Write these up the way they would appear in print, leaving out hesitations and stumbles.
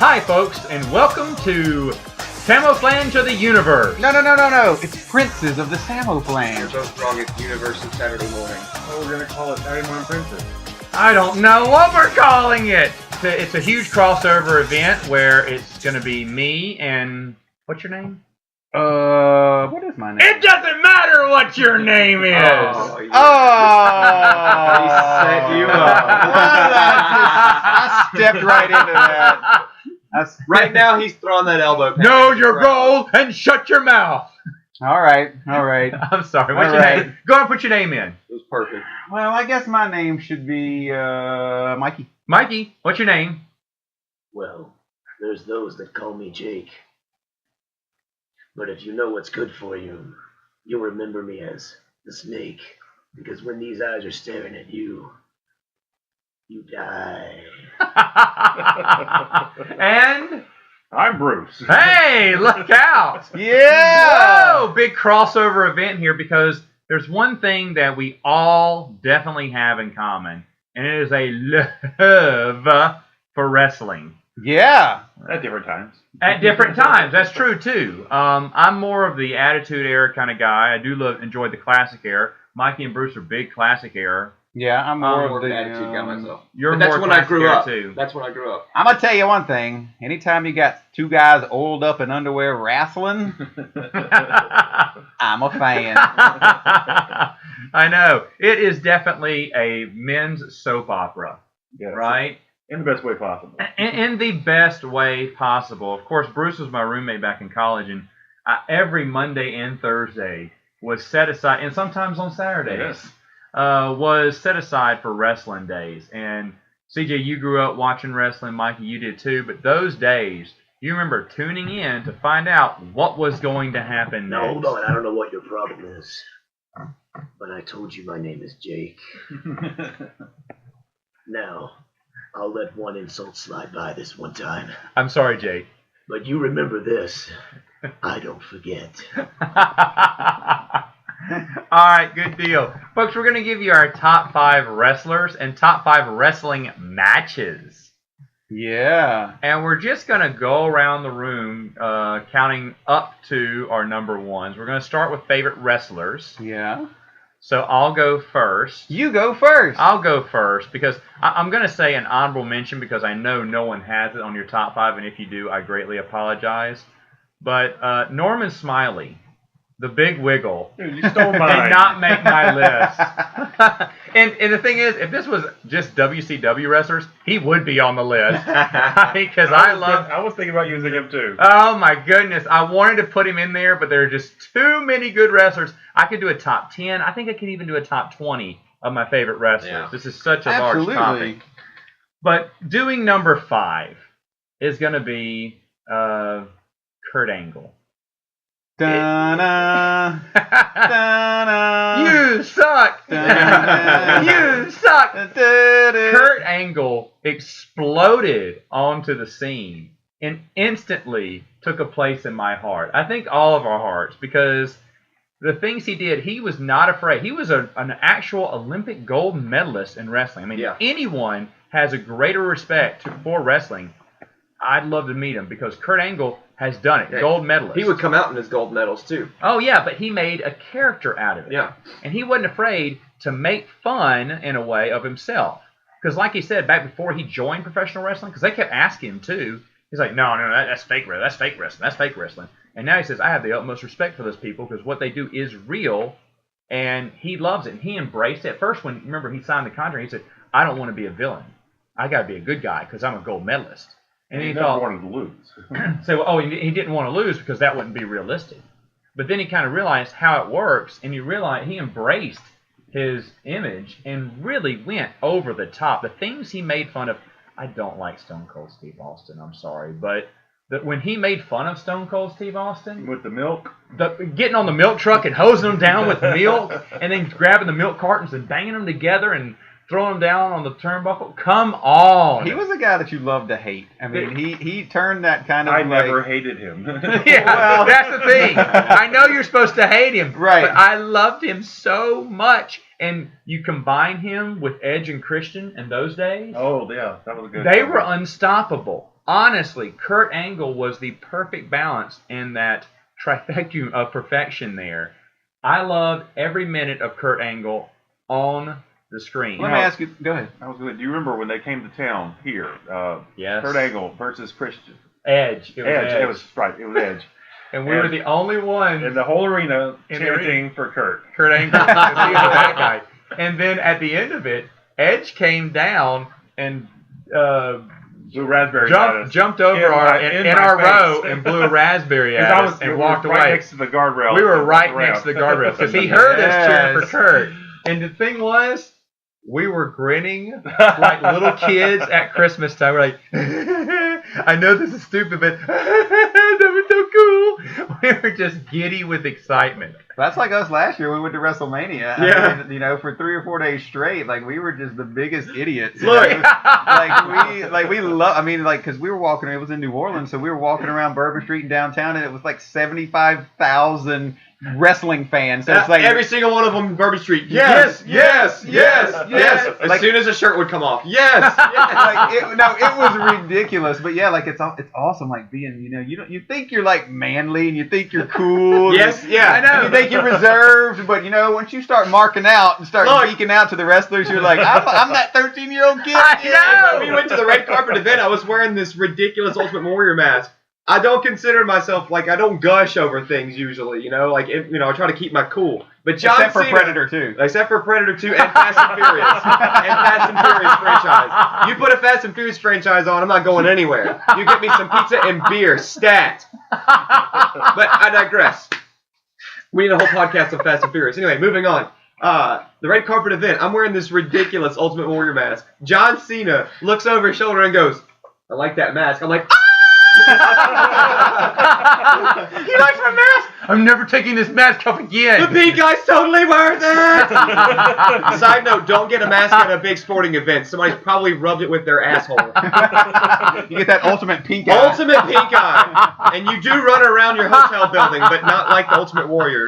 Hi, folks, and welcome to Samoflange of the Universe. No. It's Princes of the Samoflange. You're both wrong. It's Universe of Saturday morning. Oh, we're going to call it Saturday Morning Princess. I don't know what we're calling it. It's a huge crossover event where it's going to be me and... What's your name? What is my name? It doesn't matter what your name is. He set you up. I stepped right into that. Right now, he's throwing that elbow. Know your goal and shut your mouth. All right. I'm sorry. What's All your right. name? Go ahead and put your name in. It was perfect. Well, I guess my name should be Mikey. Mikey, what's your name? Well, there's those that call me Jake. But if you know what's good for you, you'll remember me as the snake. Because when these eyes are staring at you, you die. And... I'm Bruce. Hey, look out! Yeah! Whoa, big crossover event here because there's one thing that we all definitely have in common, and it is a love for wrestling. Yeah. At different times. At different times, that's true too. I'm more of the Attitude Era kind of guy. I do enjoy the Classic Era. Mikey and Bruce are big Classic Era. Yeah, I'm I'm more more of of the an attitude guy myself. You're But that's more when I Classic grew Era up. too. That's when I grew up. I'm gonna tell you one thing. Anytime you got two guys oiled up in underwear wrestling, I'm a fan. I know. It is definitely a men's soap opera, Yes. right? In the best way possible. In the best way possible. Of course, Bruce was my roommate back in college, and every Monday and Thursday was set aside, and sometimes on Saturdays, was set aside for wrestling days. And CJ, you grew up watching wrestling. Mikey, you did too. But those days, you remember tuning in to find out what was going to happen Now, next. hold on. I don't know what your problem is. But I told you my name is Jake. Now, I'll let one insult slide by this one time. I'm sorry, Jake. But you remember this. I don't forget. All right, good deal. Folks, we're going to give you our top 5 wrestlers and top 5 wrestling matches. Yeah. And we're just going to go around the room counting up to our number ones. We're going to start with favorite wrestlers. Yeah. So I'll go first. You go first. I'll go first because I'm going to say an honorable mention because I know no one has it on your top 5. And if you do, I greatly apologize. But Norman Smiley, the Big Wiggle, Dude, you stole mine. did not make my list. and the thing is, if this was just WCW wrestlers, he would be on the list. Because I was thinking about using him too. Oh my goodness. I wanted to put him in there, but there are just too many good wrestlers. I could do a top 10. I think I could even do a top 20 of my favorite wrestlers. Yeah. This is such a Absolutely. large topic. But doing number 5 is going to be Kurt Angle. Da-na, da-na, You suck! da-na, You suck! da-da. Kurt Angle exploded onto the scene and instantly took a place in my heart. I think all of our hearts, because the things he did, he was not afraid. He was an actual Olympic gold medalist in wrestling. I mean, Yeah. if anyone has a greater respect for wrestling, I'd love to meet him because Kurt Angle has done it. Yeah. Gold medalist. He would come out in his gold medals too. Oh, yeah, but he made a character out of it. Yeah. And he wasn't afraid to make fun, in a way, of himself. Because like he said, back before he joined professional wrestling, because they kept asking him too, he's like, no, that's fake wrestling. That's fake wrestling. That's fake wrestling. And now he says, I have the utmost respect for those people because what they do is real, and he loves it. And he embraced it. At first, when, remember, he signed the contract, he said, I don't want to be a villain. I got to be a good guy because I'm a gold medalist. And he he never thought, wanted to lose. say, well, he didn't want to lose because that wouldn't be realistic. But then he kind of realized how it works, and he embraced his image and really went over the top. The things he made fun of, I don't like Stone Cold Steve Austin, I'm sorry, but when he made fun of Stone Cold Steve Austin, With the milk. getting on the milk truck and hosing them down with milk, and then grabbing the milk cartons and banging them together and throwing them down on the turnbuckle, come on. He was a guy that you love to hate. I mean, he turned that kind of I like, never hated him. Yeah, Well- that's the thing. I know you're supposed to hate him, Right. but I loved him so much. And you combine him with Edge and Christian in those days, Oh, yeah. That was a good. they were unstoppable. honestly, Kurt Angle was the perfect balance in that trifecta of perfection there. I loved every minute of Kurt Angle on the screen. Let me ask you. Go ahead. I was good. Do you remember when they came to town here? Yes. Kurt Angle versus Christian. Edge. It was Edge. It was right. It was Edge. And we were the only ones in the whole arena in the chanting for Kurt. Kurt Angle, because he was the bad guy. And then at the end of it, Edge came down and Blew raspberry jumped over in our my row face. and blew a raspberry at us and walked right away. Next to the guardrail. We were right next to the guardrail because he heard us cheering for Kurt. And the thing was, we were grinning like little kids at Christmas time. We're like, I know this is stupid, but that was so cool. We were just giddy with excitement. That's like us last year when we went to WrestleMania. Yeah. I mean, for 3 or 4 days straight, like we were just the biggest idiots. Look. we love. I mean, like because we were walking. It was in New Orleans, so we were walking around Bourbon Street in downtown, and it was like 75,000 wrestling fans. So it's like every single one of them, Bourbon Street. Yes. As soon as a shirt would come off. Yes. it was ridiculous, but yeah, like it's awesome, like being, you think you're like manly and you think you're cool. Yes, yeah, I know. And you think you're reserved, but once you start marking out and start geeking out to the wrestlers, you're like, I'm that 13-year-old kid. I know. When we went to the red carpet event, I was wearing this ridiculous Ultimate Warrior mask. I don't consider myself, I don't gush over things usually, I try to keep my cool. But John Except for Cena, Predator 2. Except for Predator 2 and Fast and Furious. And Fast and Furious franchise. You put a Fast and Furious franchise on, I'm not going anywhere. You get me some pizza and beer, stat. But I digress. We need a whole podcast of Fast and Furious. Anyway, moving on. The red carpet event, I'm wearing this ridiculous Ultimate Warrior mask. John Cena looks over his shoulder and goes, I like that mask. I'm like, He likes my mask. I'm never taking this mask off again. the pink guy's totally worth it. Side note, don't get a mask at a big sporting event. Somebody's probably rubbed it with their asshole. You get that ultimate pink eye. Ultimate pink eye. And you do run around your hotel building, but not like the Ultimate Warrior.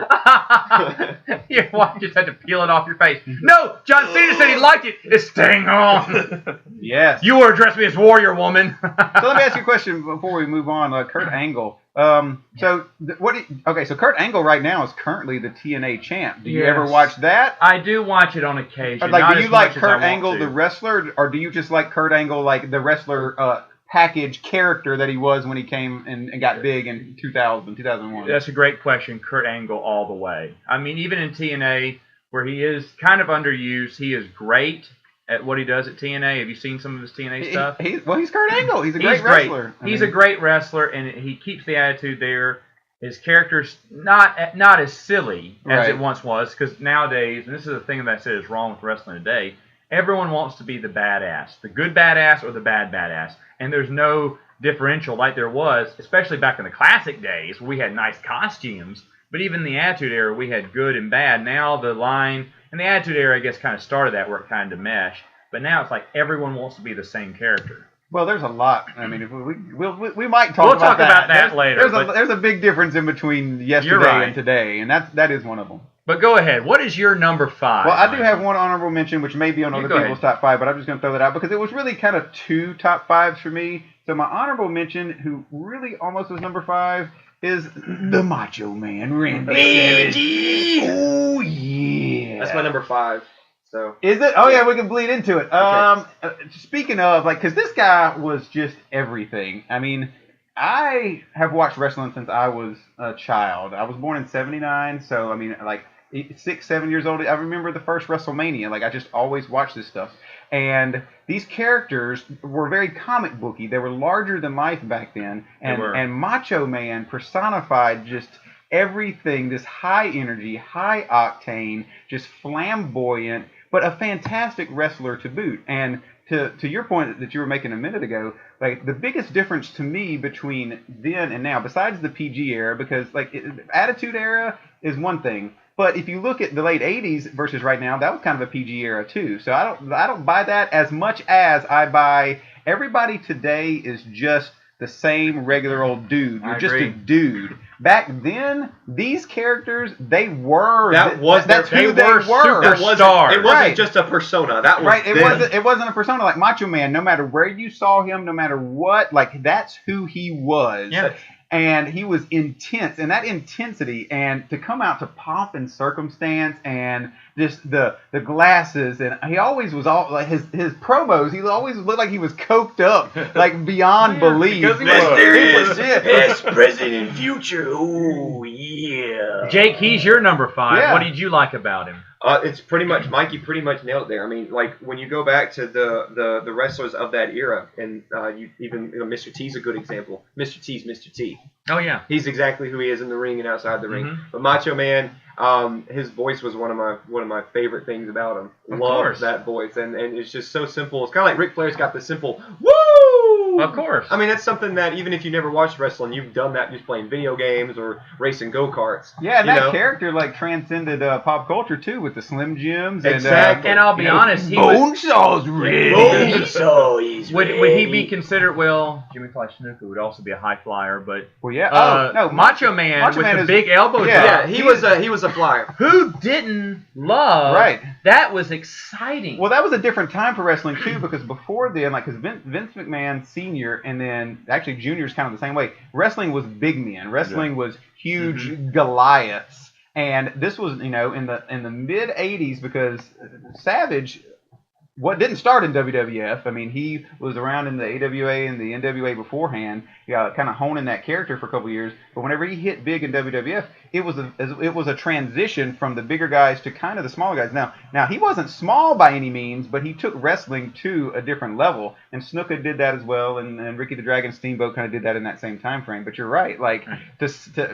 You just had to peel it off your face. No, John Cena said he liked it. It's staying on. Yes. You were addressing me as warrior woman. So let me ask you a question before we move on. Kurt Angle. So Kurt Angle right now is currently the TNA champ. Do you ever watch that? I do watch it on occasion. Do you like Kurt Angle the wrestler, or do you just like Kurt Angle like the wrestler package character that he was when he came and got big in 2001? That's a great question. Kurt Angle all the way. I mean, even in TNA, where he is kind of underused, he is great at what he does at TNA. Have you seen some of his TNA stuff? He's Kurt Angle. He's a great wrestler. He's a great wrestler, and he keeps the attitude there. His character's not as silly as it once was, because nowadays, and this is the thing that I said is wrong with wrestling today, everyone wants to be the badass, the good badass or the bad badass, and there's no differential like there was, especially back in the classic days where we had nice costumes, but even in the Attitude Era, we had good and bad. Now the line... And the Attitude Era, I guess, kind of started that where it kind of meshed. But now it's like everyone wants to be the same character. Well, there's a lot. I mean, we might talk about that. We'll talk about that later. There's a big difference in between yesterday and today, and that is one of them. But go ahead. What is your number 5? Well, I do have one honorable mention, which may be on other people's top 5, but I'm just going to throw that out because it was really kind of 2 top 5s for me. So my honorable mention, who really almost was number 5, is the Macho Man, Randy. Oh, yeah. That's my number 5. So is it? Oh, yeah, we can bleed into it. Okay. Speaking of, because this guy was just everything. I mean, I have watched wrestling since I was a child. I was born in 79, so, I mean, 6, 7 years old. I remember the first WrestleMania. I just always watched this stuff. And these characters were very comic booky. They were larger than life back then. And Macho Man personified just everything, this high energy, high octane, just flamboyant, but a fantastic wrestler to boot. And to your point that you were making a minute ago, the biggest difference to me between then and now, besides the PG era, because Attitude Era is one thing, but if you look at the late 80s versus right now, that was kind of a PG era too. So I don't buy that as much as I buy everybody today is just the same regular old dude. You're I just agree. a dude. Back then, these characters, they were That was that's their- who they were That wasn't, Stars. it wasn't Right. just a persona. That was right. It them. wasn't a persona like Macho Man. No matter where you saw him, no matter what, like that's who he was. Yeah. And he was intense, and that intensity, and to come out to pomp and circumstance, and just the glasses, and he always was all like his promos. He always looked like he was coked up, like beyond belief. because he Yes, was. there He is. was it. Past, present, and future. Oh, yeah. Jake, he's your number 5. Yeah. What did you like about him? It's pretty much Mikey pretty much nailed it there. I mean, like when you go back to the wrestlers of that era, and Mr. T's a good example. Mr. T's Mr. T. Oh yeah. He's exactly who he is in the ring and outside the ring. Mhm. But Macho Man, his voice was one of my favorite things about him. Of Love course. that voice, and it's just so simple. It's kind of like Ric Flair's got the simple woo. Of course. I mean, that's something that even if you never watched wrestling, you've done that just playing video games or racing go-karts. Yeah, and you that know? character like transcended pop culture too with the Slim Jims. Exactly. And I'll be honest, he was, Bonesaw's ready. Oh, so he's would he be ready. considered? Well, Jimmy Fly Snuka would also be a high flyer, but Well, yeah. No, Macho Man Macho with Man the is- big elbow yeah. drop. Yeah, he was a flyer. Who didn't love? Right. That was exciting. Well, that was a different time for wrestling too, because before then, like, because Vince McMahon Sr. and then actually Jr. is kind of the same way. Wrestling was big men. Wrestling was huge Goliaths, and this was in the mid '80s because Savage. What didn't start in WWF? I mean, he was around in the AWA and the NWA beforehand, kind of honing that character for a couple years. But whenever he hit big in WWF, it was a transition from the bigger guys to kind of the smaller guys. Now he wasn't small by any means, but he took wrestling to a different level. And Snuka did that as well, and Ricky the Dragon Steamboat kind of did that in that same time frame. But you're right, like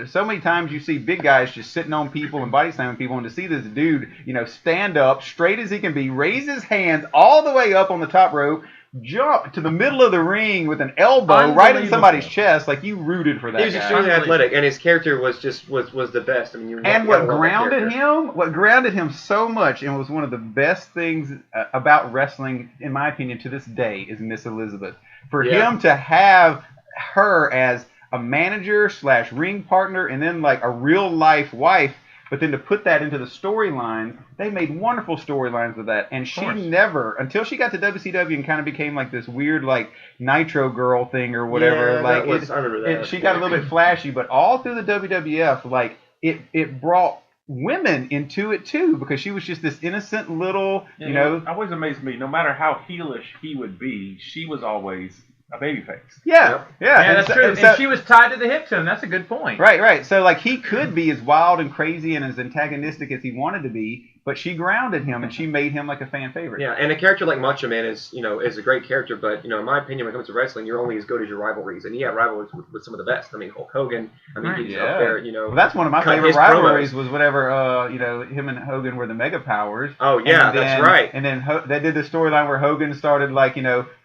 so many times you see big guys just sitting on people and body slamming people, and to see this dude, stand up straight as he can be, raise his hands all the way up on the top rope, jump to the middle of the ring with an elbow right in somebody's chest, like you rooted for that He was guy. extremely athletic, and his character was the best. I mean, And what grounded him so much, and was one of the best things about wrestling, in my opinion, to this day, is Miss Elizabeth. For him to have her as a manager / ring partner, and then like a real life wife, but then to put that into the storyline, they made wonderful storylines with that. And she never, until she got to WCW and kind of became like this weird like Nitro Girl thing or whatever. Yeah, like I remember that. she got a little bit flashy, but all through the WWF, like it brought women into it too, because she was just this innocent little, It always amazed me. No matter how heelish he would be, she was always a babyface. Yeah. Yeah, And that's so- true. and so- And she was tied to the hip to him. That's a good point. Right. So like he could be as wild and crazy and as antagonistic as he wanted to be, but she grounded him and she made him like a fan favorite. Yeah, and a character like Macho Man is a great character, but in my opinion, when it comes to wrestling, you're only as good as your rivalries, and he had rivalries with some of the best. I mean, Hulk Hogan. I mean, he's up there. Well, that's one of my cut favorite his rivalries promos. was whenever him and Hogan were the Mega Powers. Oh yeah, And then- that's right. And then they did the storyline where Hogan started like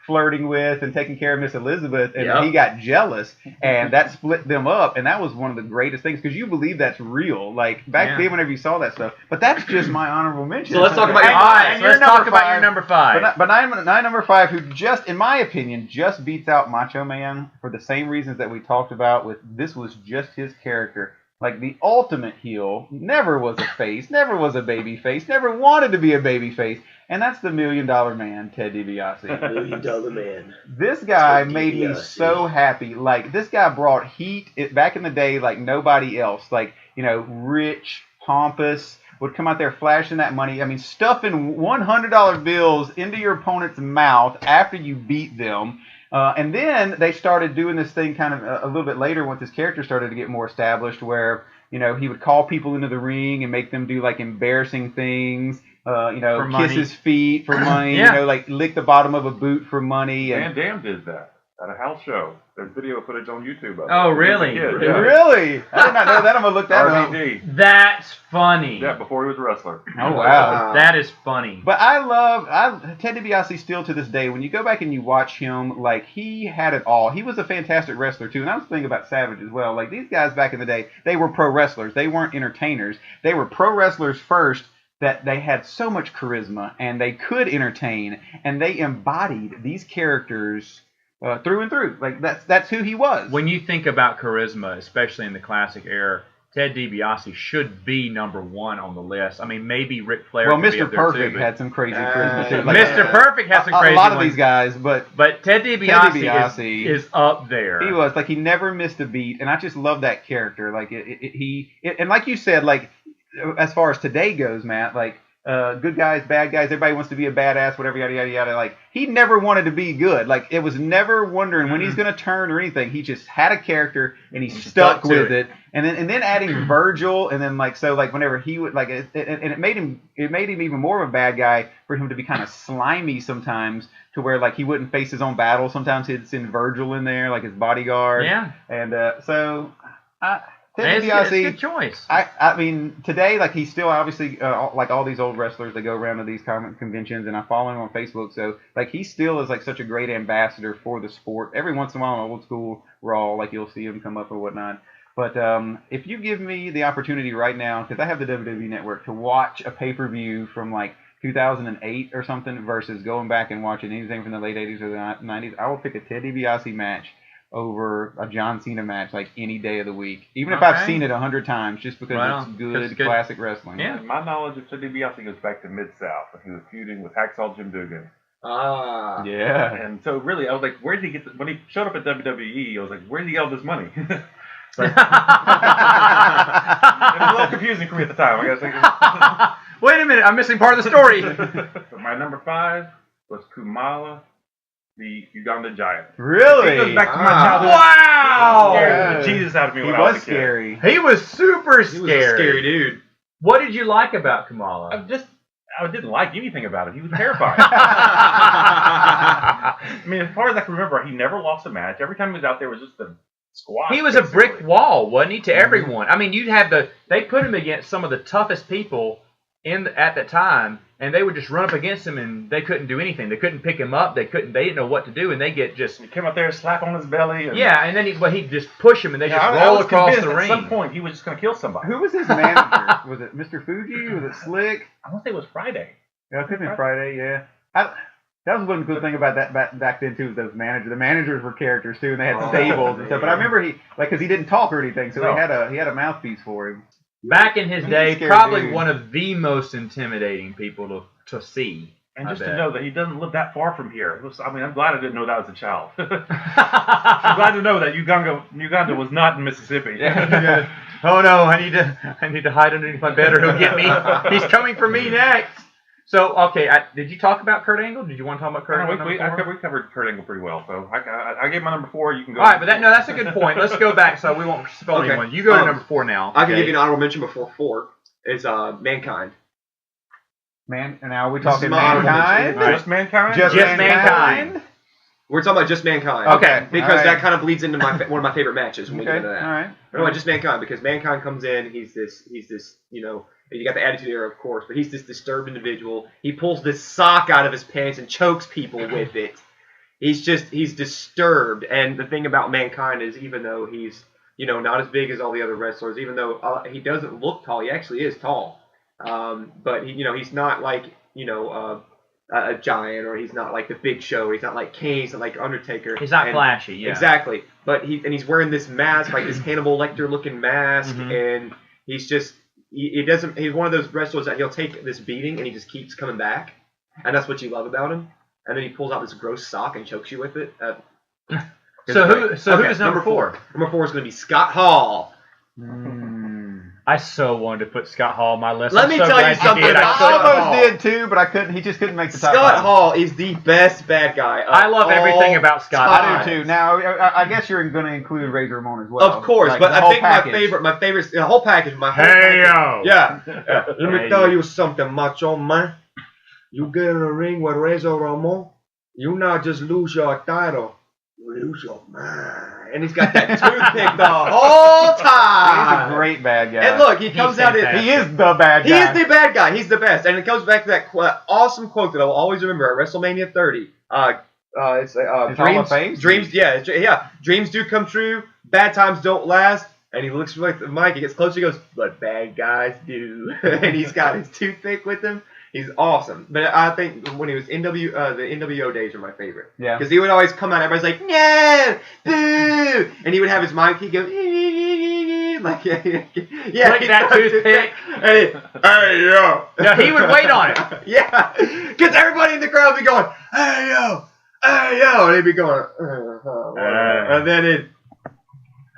flirting with and taking care of Miss Elizabeth, and he got jealous, and that split them up, and that was one of the greatest things, because you believe that's real, like back then whenever you saw that stuff. But that's just my honorable mention. So let's talk about your All right, And so let's your talk number about your five. number 5. But my number 5, who just, in my opinion, just beats out Macho Man for the same reasons that we talked about with this was just his character. Like the ultimate heel, never was a face, never was a baby face, never wanted to be a baby face, and that's the $1 Million Man, Ted DiBiase. $1 Million Man. This guy Ted made me DiBiase. so happy. Like, this guy brought heat back in the day like nobody else. Like, rich, pompous, would come out there flashing that money. I mean, stuffing $100 bills into your opponent's mouth after you beat them. And then they started doing this thing kind of a little bit later once his character started to get more established, where, he would call people into the ring and make them do like embarrassing things. Kiss money. his feet for money, Yeah. like lick the bottom of a boot for money. Van Dam did that at a house show. There's video footage on YouTube of it. Oh, really? Yeah. Really? I did not know that. I'm gonna look that up. RVD. That's funny. Yeah, before he was a wrestler. Oh wow! That is funny. But I Ted DiBiase still to this day. When you go back and you watch him, like he had it all. He was a fantastic wrestler too. And I was thinking about Savage as well. Like these guys back in the day, they were pro wrestlers. They weren't entertainers. They were pro wrestlers first. That they had so much charisma and they could entertain and they embodied these characters through and through. Like that's who he was. When you think about charisma, especially in the classic era, Ted DiBiase should be number one on the list. I mean, maybe Ric Flair. Well, could be Mr. up there Perfect too, had some crazy charisma too. Mr. Perfect has some crazy a lot of ones, these guys, but Ted DiBiase is up there. He was like he never missed a beat, and I just love that character. Like and like you said, like as far as today goes, Matt, like good guys, bad guys, everybody wants to be a badass, whatever, yada yada yada. Like he never wanted to be good. Like it was never wondering when he's gonna turn or anything. He just had a character and he stuck with it. And then adding Virgil, and then like so like whenever he would like and it made him even more of a bad guy for him to be kind of slimy sometimes, to where like he wouldn't face his own battle. Sometimes he'd send Virgil in there like his bodyguard. Yeah. And so Ted It's DiBiase, a good choice. I mean, today, like, he's still obviously, like all these old wrestlers, they go around to these comic conventions, and I follow him on Facebook, so, like, he still is, like, such a great ambassador for the sport. Every once in a while on Old School Raw, like, you'll see him come up or whatnot. But if you give me the opportunity right now, because I have the WWE Network, to watch a pay-per-view from, like, 2008 or something versus going back and watching anything from the late 80s or the 90s, I will pick a Ted DiBiase match over a John Cena match like any day of the week, even if I've seen it 100 times, just because it's good classic wrestling. Yeah, my knowledge of Ted DiBiase goes back to Mid-South when he was feuding with Hacksaw Jim Duggan. Ah, yeah. And so really, I was like, where did he get when he showed up at WWE? I was like, where did he get all this money? It was a little confusing for me at the time. I guess. Wait a minute, I'm missing part of the story. But my number 5 was Kamala, the Uganda Giant. Really? It goes back to my childhood. Wow! Scared the Jesus out of me He when I was was a kid. scary. He was super he scary. was a scary dude. What did you like about Kamala? I didn't like anything about him. He was terrifying. I mean, as far as I can remember, he never lost a match. Every time he was out there, it was just a squash. He was a basically. brick wall, wasn't he, to everyone? I mean, they put him against some of the toughest people at that time, and they would just run up against him, and they couldn't do anything. They couldn't pick him up. They didn't know what to do, and they get just He came out there, slap on his belly. And, and then he'd just push him, and they just I roll was across convinced the ring. At some point, he was just going to kill somebody. Who was his manager? Was it Mr. Fuji? Was it Slick? I want to say it was Friday. Yeah, it could have been Friday, yeah. That was one good thing about that back then, too, those managers. The managers were characters, too, and they had stables and stuff. But I remember because he didn't talk or anything, so he had a mouthpiece for him. Back in his day, scary probably dude. one of the most intimidating people to see. And just I to bet. know that he doesn't live that far from here. I'm glad I didn't know that as a child. I'm glad to know that Uganda was not in Mississippi. Oh no, I need to hide underneath my bed or he'll get me. He's coming for me next. So, okay, did you talk about Kurt Angle? Did you want to talk about Kurt Angle? We covered Kurt Angle pretty well, so I gave my number 4. You can go. All right, but that's a good point. Let's go back so we won't spell anyone. You go to number 4 now. I can give you an honorable mention before 4. It's Mankind. Man, and now we're This is talking my honorable Mankind? mention. Just Mankind? Just Mankind. We're talking about just Mankind. Okay. Because All right. that kind of bleeds into one of my favorite matches when we get into that. All right. No, just Mankind, because Mankind comes in, he's this, you got the Attitude Era, of course, but he's this disturbed individual. He pulls this sock out of his pants and chokes people with it. He's disturbed. And the thing about Mankind is, even though he's, not as big as all the other wrestlers, even though he doesn't look tall, he actually is tall. But he's not like, a giant, or he's not like the Big Show, he's not like Kane, he's not like Undertaker. He's not flashy, yeah. Exactly. But he's wearing this mask, like this Hannibal Lecter looking mask, and he's just he's one of those wrestlers that he'll take this beating and he just keeps coming back. And that's what you love about him. And then he pulls out this gross sock and chokes you with it. So who is number 4? Number 4 is going to be Scott Hall. I so wanted to put Scott Hall on my list. Let I'm me so tell you glad something did. about I Scott almost Hall. did too, but I couldn't. He just couldn't make the top Scott 5. Hall is the best bad guy. I love everything about Scott Hall. I do too. Now, I guess you're going to include Razor Ramon as well. Of course, Like, but the I whole think package. my favorite, the whole package, Hey-yo. Yeah. Let me Hey. tell you something, Macho Man. You get in a ring with Razor Ramon, you not just lose your title, you lose your mind. And he's got that toothpick the whole time. He's a great bad guy. And look, he comes out. He is the bad guy. He is the bad guy. He's the best. And it comes back to that awesome quote that I'll always remember at WrestleMania 30. It's Hall of Fame? Dreams do come true. Bad times don't last. And he looks like the mic. He gets closer. He goes, "But bad guys do." And he's got his toothpick with him. He's awesome. But I think when he was the NWO days are my favorite. Yeah. Because he would always come out, everybody's like, no, boo! And he would have his mic, he'd go, like, yeah. Like that toothpick. Hey, yo. No, he would wait on it. Yeah. Because everybody in the crowd would be going, hey, yo. And he'd be going, and then it,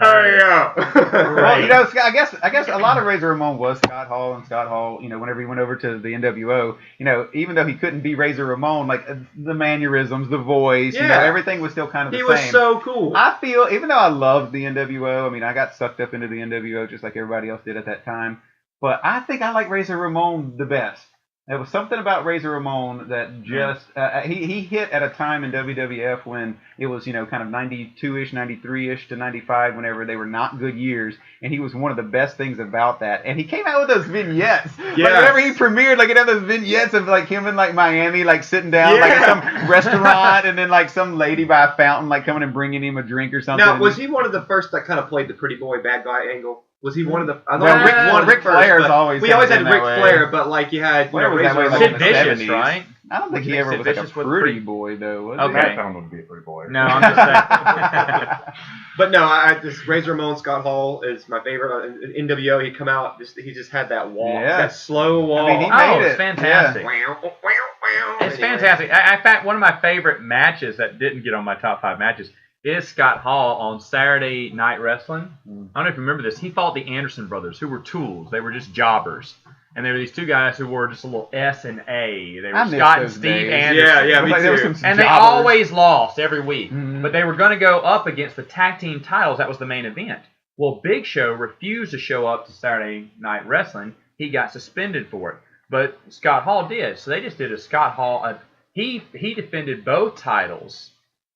hey, yo. Well, you know, I guess a lot of Razor Ramon was Scott Hall, and Scott Hall, you know, whenever he went over to the NWO, you know, even though he couldn't be Razor Ramon, like the mannerisms, the voice, you know, everything was still kind of the same. He was so cool. I feel, even though I loved the NWO, I mean, I got sucked up into the NWO just like everybody else did at that time, but I think I like Razor Ramon the best. There was something about Razor Ramon that just he hit at a time in WWF when it was, you know, kind of 92-ish, 93-ish to 95, whenever they were not good years, and he was one of the best things about that. And he came out with those vignettes. Like whenever he premiered, like he'd have those vignettes of like him in like Miami, like sitting down like at some restaurant, and then like some lady by a fountain like coming and bringing him a drink or something. Now, was he one of the first that kind of played the pretty boy bad guy angle? Was he one of the? I know Ric Flair's always. We always had Ric way. Flair, but like you had Sid Vicious, right? I don't think he ever was like a pretty boy though. Was okay. he? I found him to be a pretty boy. No, I'm just saying. But no, I just Razor Ramon Scott Hall is my favorite. In NWO, he'd come out, he just had that walk, that slow walk. I mean, he made it's fantastic. Yeah. It's fantastic. In fact, one of my favorite matches that didn't get on my top 5 matches is Scott Hall on Saturday Night Wrestling. I don't know if you remember this. He fought the Anderson brothers, who were tools. They were just jobbers. And there were these two guys who were just a little S and A. They were Scott and Steve Anderson. Yeah, me too. And they always lost every week. But they were going to go up against the tag team titles. That was the main event. Well, Big Show refused to show up to Saturday Night Wrestling. He got suspended for it. But Scott Hall did. So they just did a Scott Hall. He defended both titles.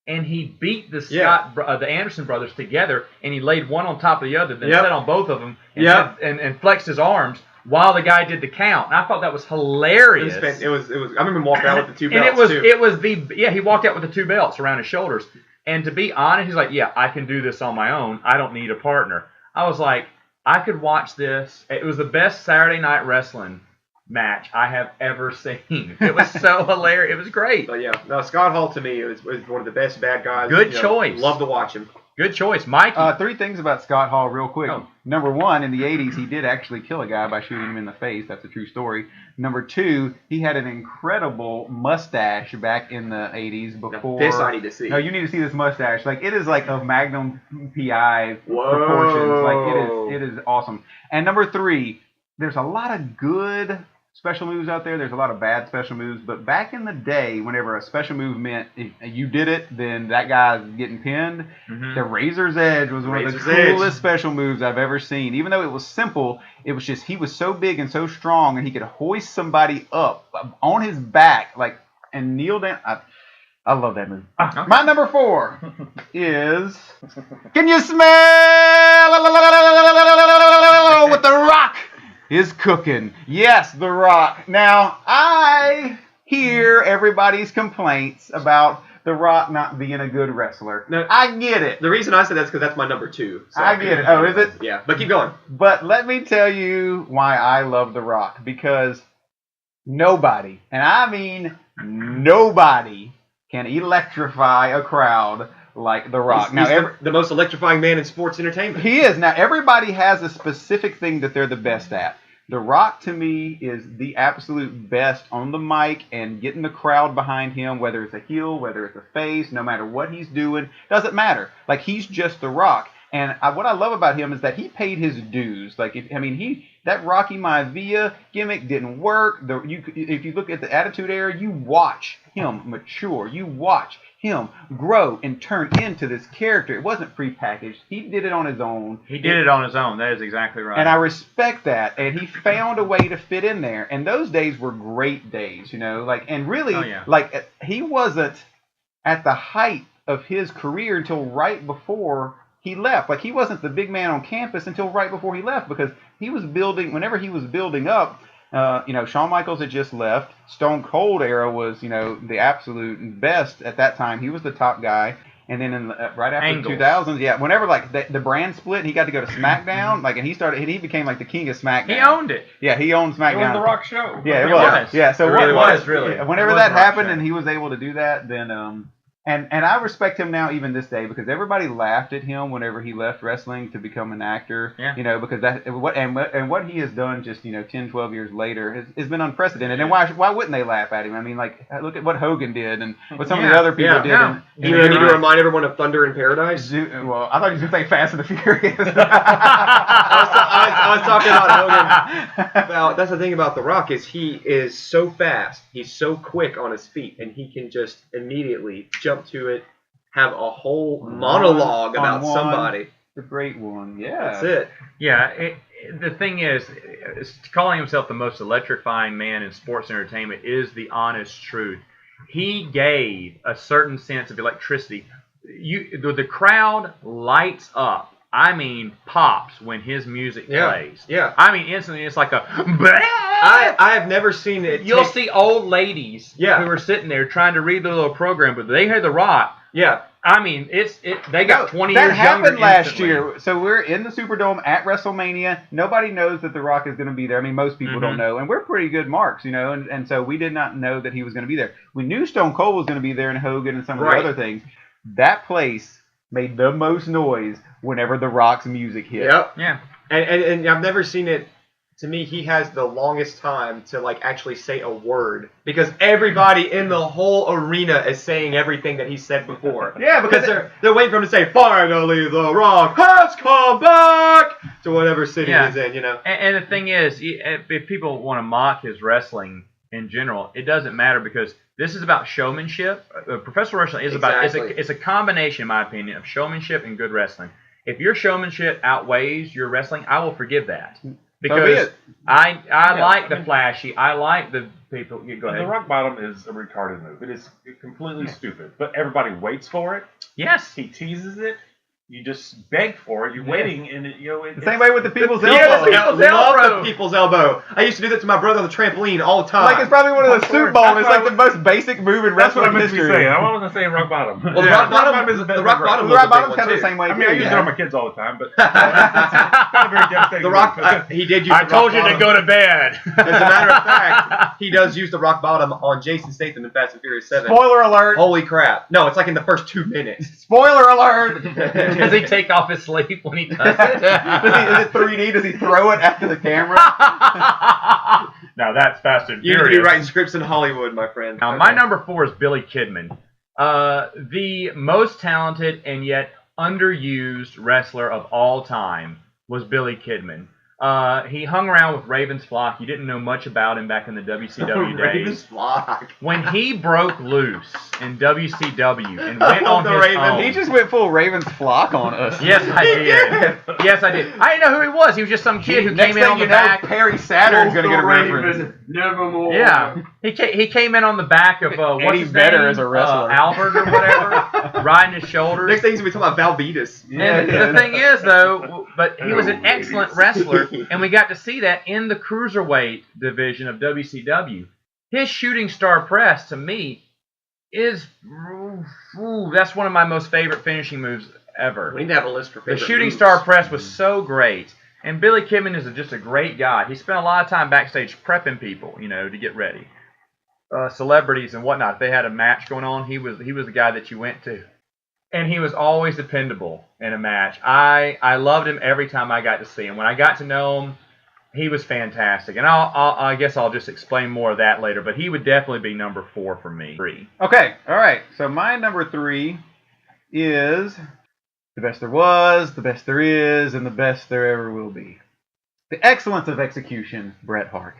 And he beat the Anderson brothers together, and he laid one on top of the other, then sat on both of them, and flexed his arms while the guy did the count. And I thought that was hilarious. It was. I remember him walking out with the 2 belts and it was he walked out with the 2 belts around his shoulders. And to be honest, he's like, I can do this on my own. I don't need a partner. I was like, I could watch this. It was the best Saturday Night Wrestling match I have ever seen. It was so hilarious. It was great. But yeah, no, Scott Hall to me was one of the best bad guys. Good choice. Love to watch him. Good choice, Mikey. 3 things about Scott Hall real quick. Number 1, in the 80s, he did actually kill a guy by shooting him in the face. That's a true story. Number 2, he had an incredible mustache back in the 80s before. This I need to see. No, you need to see this mustache. Like, it is like of Magnum PI proportions. Like, it is awesome. And number 3, there's a lot of good special moves out there. There's a lot of bad special moves, but back in the day, whenever a special move meant if you did it, then that guy's getting pinned. The Razor's Edge was one of the coolest special moves I've ever seen. Even though it was simple, it was just he was so big and so strong, and he could hoist somebody up on his back, like and kneel down. I love that move. My number 4 is. Can you smell what the Rock is cooking? Yes, The Rock. Now, I hear everybody's complaints about The Rock not being a good wrestler. No, I get it. The reason I said that's because that's my number 2. So I get it. Oh, is it? Yeah, but keep going. But let me tell you why I love The Rock. Because nobody, and I mean nobody, can electrify a crowd like The Rock. He's the most electrifying man in sports entertainment. He is. Now, everybody has a specific thing that they're the best at. The Rock, to me, is the absolute best on the mic and getting the crowd behind him, whether it's a heel, whether it's a face, no matter what he's doing, doesn't matter. Like, he's just The Rock. And what I love about him is that he paid his dues. Like, that Rocky Maivia gimmick didn't work. If you look at the Attitude Era, you watch him mature. You watch him grow and turn into this character. It wasn't prepackaged. He did it on his own. He did it on his own. That is exactly right. And I respect that. And he found a way to fit in there. And those days were great days, you know. Like, and really, he wasn't at the height of his career until right before he left. Like, he wasn't the big man on campus until right before he left, because he was building. Whenever he was building up, Shawn Michaels had just left. Stone Cold era was, the absolute best at that time. He was the top guy. And then right after Angles. the 2000s, yeah, whenever like the brand split, he got to go to SmackDown, like, and he became like the king of SmackDown. He owned it. Yeah, he owned It was SmackDown. the Rock show. Yeah, it It was. was. Yeah, so It really was, really. whenever It was that the Rock happened show. and he was able to do that, then and I respect him now even this day because everybody laughed at him whenever he left wrestling to become an actor. Yeah. You know, because what he has done just 10, 12 years later has been unprecedented. And why wouldn't they laugh at him? I mean, like look at what Hogan did and what some of the other people did. yeah. And, You know, I need to remind everyone of Thunder in Paradise. well, I thought you was going to say Fast and the Furious. I was talking about Hogan. Well, that's the thing about The Rock is he is so fast, he's so quick on his feet, and he can just immediately jump to it, have a whole monologue about somebody. The great one, yeah. That's it. Yeah, the thing is, calling himself the most electrifying man in sports entertainment is the honest truth. He gave a certain sense of electricity. The crowd lights up. I mean, pops when his music plays. Yeah. I mean, instantly, it's like a. I have never seen it. You'll see old ladies who Yeah. are sitting there trying to read their little program, but they hear The Rock. Yeah. I mean, they got 20 that years younger happened last instantly. year. So we're in the Superdome at WrestleMania. Nobody knows that The Rock is going to be there. I mean, most people don't know, and we're pretty good marks, and so we did not know that he was going to be there. We knew Stone Cold was going to be there and Hogan and some of the other things. That place made the most noise whenever The Rock's music hit. Yep. Yeah. And I've never seen it. To me, he has the longest time to like actually say a word because everybody in the whole arena is saying everything that he said before. Yeah, because they're waiting for him to say, "Finally, The Rock has come back" to whatever city he's in. You know. And the thing is, if people want to mock his wrestling in general, it doesn't matter because this is about showmanship. Professional wrestling is about it's a combination, in my opinion, of showmanship and good wrestling. If your showmanship outweighs your wrestling, I will forgive that. Because I like the flashy. I like the people. Go ahead. The rock bottom is a retarded move. It is completely stupid, but everybody waits for it. Yes. He teases it. You just beg for it. You're waiting, and the same way with the people's elbow. I love the people's elbow. I used to do that to my brother on the trampoline all the time. Like it's probably one of the soup bowls. It's like the most basic move in That's what I wrestling meant to be history. saying. I wasn't saying rock bottom. Well, the rock bottom is the rock bottom. The rock bottom's kind of the same way. I mean, I use it on my kids all the time, but it's kind of very devastating. The rock. He did use. I told you to go to bed. As a matter of fact, he does use the rock bottom on Jason Statham in Fast and Furious 7. Spoiler alert! Holy crap! No, it's like in the first 2 minutes. Spoiler alert! Does he take off his sleeve when he does it? Is it 3D? Does he throw it after the camera? Now that's Fast and You need Furious. to be writing scripts in Hollywood, my friend. Now, my number 4 is Billy Kidman. The most talented and yet underused wrestler of all time was Billy Kidman. He hung around with Raven's Flock. You didn't know much about him back in the WCW days. Raven's Flock. When he broke loose in WCW and went on the his Raven. own. He just went full Raven's Flock on us. Yes, I did. Yes, I did. I didn't know who he was. He was just some kid who Next came in thing on the you know, back. Perry Saturn's going to get a reference. Nevermore. Yeah, he came in on the back of what's Eddie his Vedder name? as a wrestler. Albert or whatever, riding his shoulders. Next thing he's going to be talking about Valvitas. And the thing is, though, but he was an excellent wrestler, and we got to see that in the cruiserweight division of WCW. His shooting star press, to me, is that's one of my most favorite finishing moves ever. We need to have a list for The favorite shooting moves. star press was so great. And Billy Kidman is just a great guy. He spent a lot of time backstage prepping people, to get ready. Celebrities and whatnot. If they had a match going on, he was the guy that you went to. And he was always dependable in a match. I loved him every time I got to see him. When I got to know him, he was fantastic. And I guess I'll just explain more of that later. But he would definitely be number 4 for me. 3. Okay, all right. So my number 3 is the best there was, the best there is, and the best there ever will be. The excellence of execution, Bret Hart.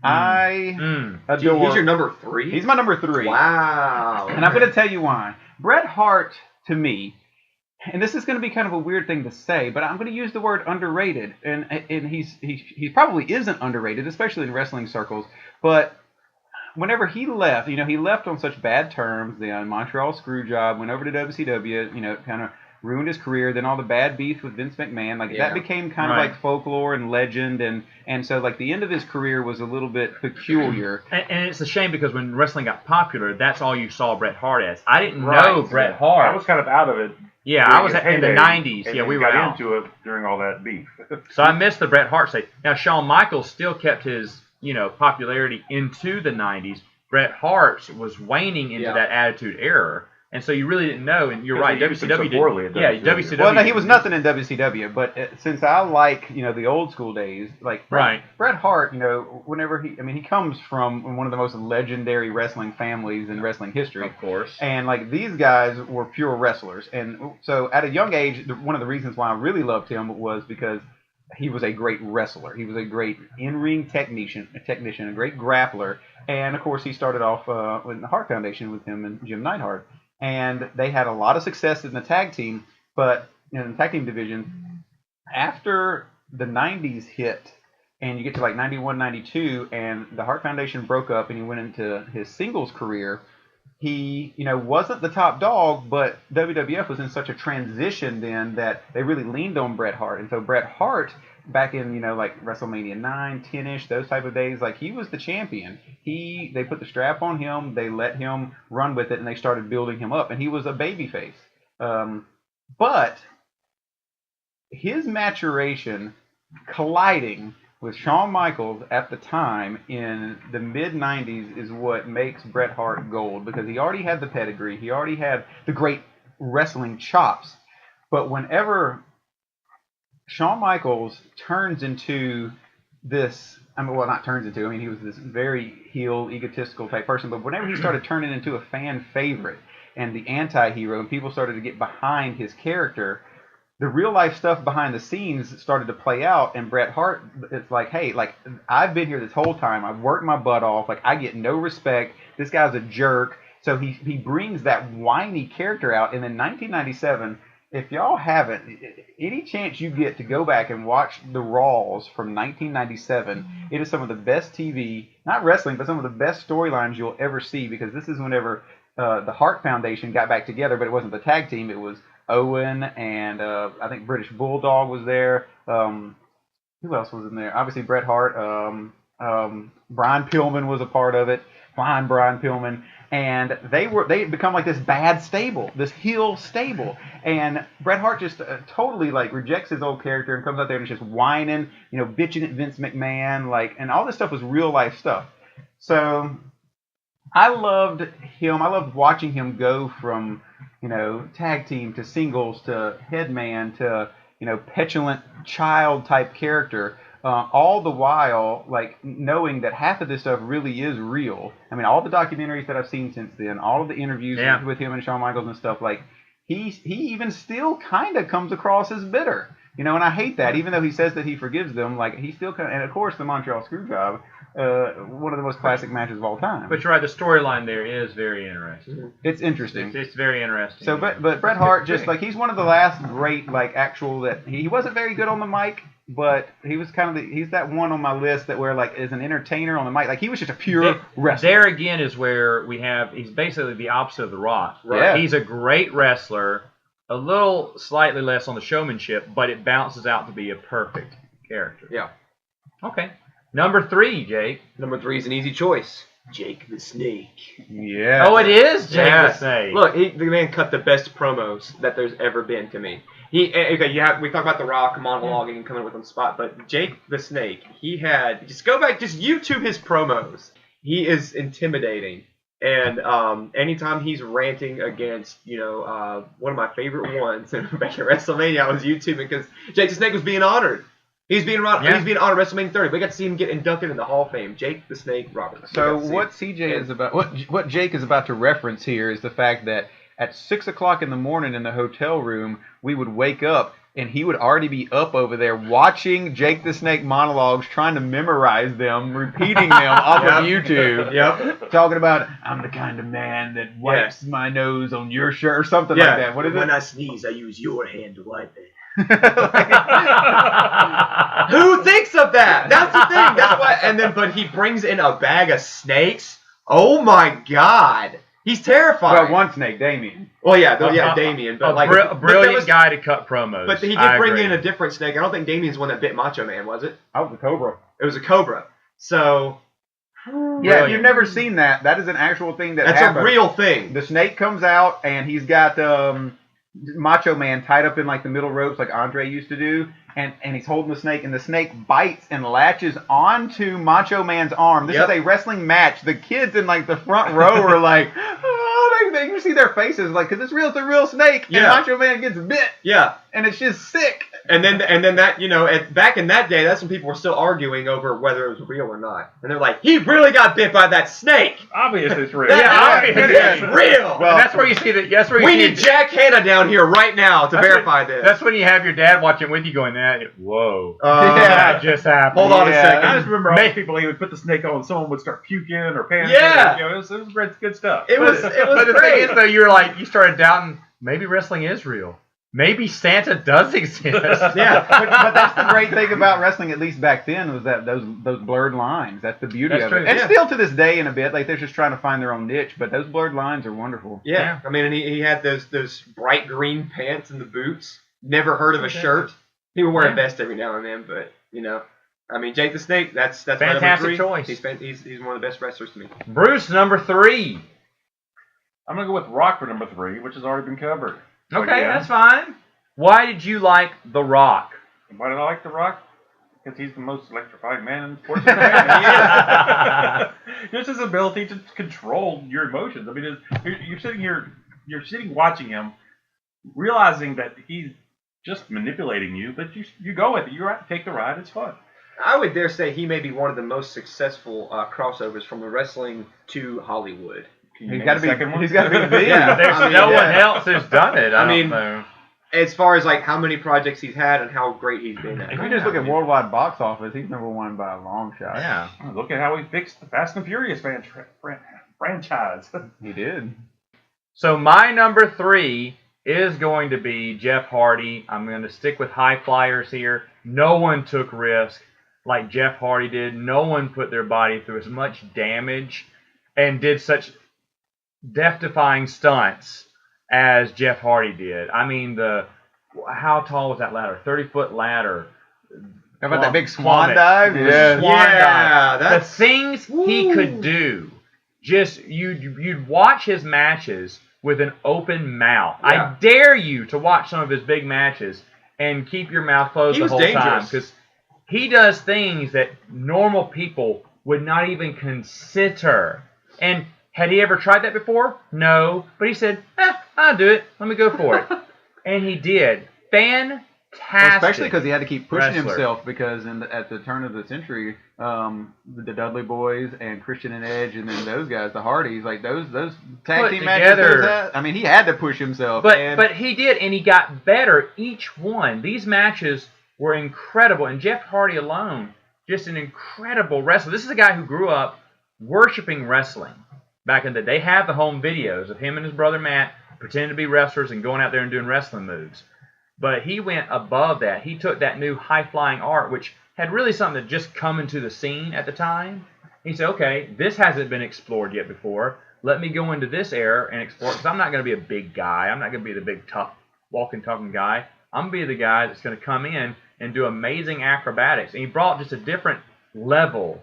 I adore. He's your number 3? He's my number 3. Wow. And I'm going to tell you why. Bret Hart, to me, and this is going to be kind of a weird thing to say, but I'm going to use the word underrated. And he probably isn't underrated, especially in wrestling circles. But whenever he left, he left on such bad terms. The Montreal Screwjob, went over to WCW, kind of ruined his career. Then all the bad beef with Vince McMahon, like Yeah. that became kind of Right. like folklore and legend, and so like the end of his career was a little bit peculiar. And it's a shame because when wrestling got popular, that's all you saw Bret Hart as. I didn't Right. know Bret I Hart. was kind of out of it. Yeah, during I was its in the heyday, 90s. and Yeah, then we were got out. into it during all that beef. So I missed the Bret Hart stage. Now Shawn Michaels still kept his, popularity into the 90s. Bret Hart was waning into Yeah. that Attitude Era, and so you really didn't know. And you're Because right, he used to WCW so poorly did. at Yeah, WCW. WCW. Well, no, he was nothing in WCW, but since I like, the old school days, like Right. Bret Hart, whenever he comes from one of the most legendary wrestling families in wrestling history. Of course. And like these guys were pure wrestlers, and so at a young age, one of the reasons why I really loved him was because he was a great wrestler. He was a great in-ring technician, a great grappler, and of course he started off with the Hart Foundation with him and Jim Neidhart, and they had a lot of success in the tag team, but in the tag team division, after the 90s hit, and you get to like 91, 92, and the Hart Foundation broke up, and he went into his singles career. He, wasn't the top dog, but WWF was in such a transition then that they really leaned on Bret Hart. And so Bret Hart, back in, like WrestleMania 9, 10-ish, those type of days, like he was the champion. They put the strap on him, they let him run with it, and they started building him up. And he was a babyface. But his maturation colliding with Shawn Michaels at the time in the mid-90s is what makes Bret Hart gold, because he already had the pedigree, he already had the great wrestling chops, but whenever Shawn Michaels turns into this, not turns into, he was this very heel, egotistical type person, but whenever he started turning into a fan favorite and the anti-hero, and people started to get behind his character, the real life stuff behind the scenes started to play out, and Bret Hart, it's like, hey, like I've been here this whole time, I've worked my butt off, like I get no respect, this guy's a jerk. So he brings that whiny character out, and in 1997, if y'all haven't, any chance you get to go back and watch the Raws from 1997, it is some of the best TV, not wrestling, but some of the best storylines you'll ever see, because this is whenever the Hart Foundation got back together, but it wasn't the tag team, it was Owen and I think British Bulldog was there. Who else was in there? Obviously Bret Hart. Brian Pillman was a part of it. Fine, Brian Pillman. And they had become like this bad stable, this heel stable. And Bret Hart just totally like rejects his old character and comes out there and is just whining, bitching at Vince McMahon, and all this stuff was real life stuff. So I loved him. I loved watching him go from, tag team to singles to headman to, petulant child type character, all the while, like, knowing that half of this stuff really is real. All the documentaries that I've seen since then, all of the interviews with him and Shawn Michaels and stuff, like, he even still kind of comes across as bitter. And I hate that, even though he says that he forgives them, like, he still and of course, the Montreal Screwjob, one of the most classic matches of all time. But you're right, the storyline there is very interesting. It's interesting. It's very interesting. So, but Bret Hart, just like, he's one of the last great, like, actual that he wasn't very good on the mic, but he was kind of he's that one on my list that where, like, as an entertainer on the mic, like, he was just a pure wrestler. There again is where he's basically the opposite of The Rock. Right? Yeah. He's a great wrestler, a little slightly less on the showmanship, but it bounces out to be a perfect character. Yeah. Okay. Number 3, Jake. Number 3 is an easy choice. Jake the Snake. Yeah. Oh, it is Jake the Yes. Snake. Look, the man cut the best promos that there's ever been to me. We talk about The Rock monologuing and coming up with on the spot, but Jake the Snake, just go back, just YouTube his promos. He is intimidating. And anytime he's ranting against, one of my favorite ones back at WrestleMania, I was YouTubing because Jake the Snake was being honored. He's being honored at WrestleMania 30. We got to see him get inducted in the Hall of Fame. Jake the Snake Roberts. So what CJ is about, what Jake is about to reference here is the fact that at 6 o'clock in the morning in the hotel room, we would wake up and he would already be up over there watching Jake the Snake monologues, trying to memorize them, repeating them off of YouTube. Yep. Talking about, I'm the kind of man that wipes my nose on your shirt or something like that. What is When it? I sneeze, I use your hand to wipe it. Who thinks of that? That's the thing. That's why. And then, but he brings in a bag of snakes. Oh my God. He's terrifying. Well, one snake, Damien. Well, yeah, Damien, but like a brilliant guy to cut promos. But he did bring in a different snake. I don't think Damien's the one that bit Macho Man, was it? Oh, the Cobra. It was a cobra. So yeah, if you've never seen that, that is an actual thing that's happens. a real thing. The snake comes out and he's got Macho Man tied up in like the middle ropes like Andre used to do, and he's holding the snake, and the snake bites and latches onto Macho Man's arm. This is a wrestling match. The kids in like the front row are like, oh, they you see their faces like, because it's a real snake, and Macho Man gets bit. Yeah, and it's just sick. And then that, you know, back in that day, that's when people were still arguing over whether it was real or not. And they're like, he really got bit by that snake. Obviously it's real. It's real. Well, and that's where you see that. That's where we need Jack Hanna down here right now to verify this. That's when you have your dad watching with you, going, "Whoa, that just happened." Hold on a second. I just remember all these people, he would put the snake on, and someone would start puking or panicking. Yeah, you know, it was good stuff. It was But great. the thing is, though, you started doubting maybe wrestling is real. Maybe Santa does exist. Yeah, but that's the great thing about wrestling, at least back then, was that those blurred lines. That's the beauty of it. And still to this day, in a bit, like they're just trying to find their own niche. But those blurred lines are wonderful. Yeah. I mean, and he had those bright green pants and the boots. Never heard of a shirt. He would wear a vest every now and then, but you know, I mean, Jake the Snake. That's fantastic choice. He's one of the best wrestlers to me. Bruce, number 3. I'm gonna go with Rock for number 3, which has already been covered. Okay, that's fine. Why did you like The Rock? Why did I like The Rock? Because he's the most electrifying man in sports. Just his ability to control your emotions. I mean, you're sitting here, watching him, realizing that he's just manipulating you, but you go with it. You take the ride. It's fun. I would dare say he may be one of the most successful crossovers from the wrestling to Hollywood. He's got to be the big. Yeah, there's no one else who's done it. I mean, as far as like how many projects he's had and how great he's been at. If you just look at worldwide box office, he's number 1 by a long shot. Yeah. Look at how he fixed the Fast and Furious franchise. He did. So my number 3 is going to be Jeff Hardy. I'm going to stick with high flyers here. No one took risk like Jeff Hardy did. No one put their body through as much damage and did such death-defying stunts as Jeff Hardy did. I mean, how tall was that ladder? 30-foot ladder. How about that big swan dive? Yeah, dive. The things he could do. Just you'd watch his matches with an open mouth. Yeah. I dare you to watch some of his big matches and keep your mouth closed the whole time, because he does things that normal people would not even consider. And had he ever tried that before? No. But he said, I'll do it. Let me go for it. And he did. Fantastic. Well, especially because he had to keep pushing himself, because at the turn of the century, the Dudley Boys and Christian and Edge, and then those guys, the Hardys, like those tag team matches. I mean, he had to push himself. But he did, and he got better each one. These matches were incredible, and Jeff Hardy alone, just an incredible wrestler. This is a guy who grew up worshiping wrestling. Back in the day, they have the home videos of him and his brother Matt pretending to be wrestlers and going out there and doing wrestling moves. But he went above that. He took that new high-flying art, which had really something that just come into the scene at the time. He said, okay, this hasn't been explored yet before. Let me go into this era and explore it, because I'm not going to be a big guy. I'm not going to be the big, tough, walking, talking guy. I'm going to be the guy that's going to come in and do amazing acrobatics. And he brought just a different level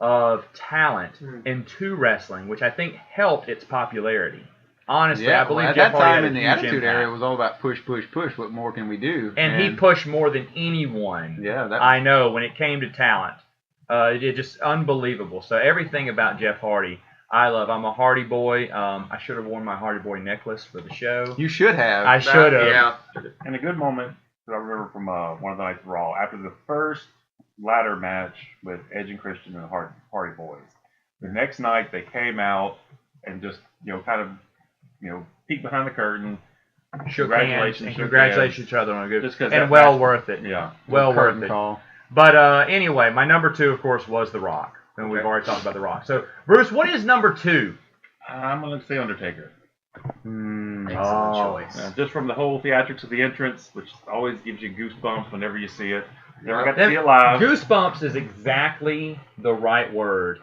of talent into wrestling, which I think helped its popularity. Honestly, I believe at Jeff that Hardy time had in the Attitude Era, it was all about push, push, push. What more can we do? And he pushed more than anyone. Yeah, I know when it came to talent. It just unbelievable. So everything about Jeff Hardy, I love. I'm a Hardy boy. I should have worn my Hardy boy necklace for the show. You should have. I should have. Yeah. And a good moment that I remember from one of the nights of Raw, after the first ladder match with Edge and Christian and the Hardy Boys. The next night they came out and just peeked behind the curtain. Congratulations each other on a good, and worth it. Yeah, well worth it. Call. But anyway, my number 2, of course, was The Rock, and we've already talked about The Rock. So, Bruce, what is number 2? I'm going to say Undertaker. Excellent choice. Just from the whole theatrics of the entrance, which always gives you goosebumps whenever you see it. Never got to see it live. Goosebumps is exactly the right word.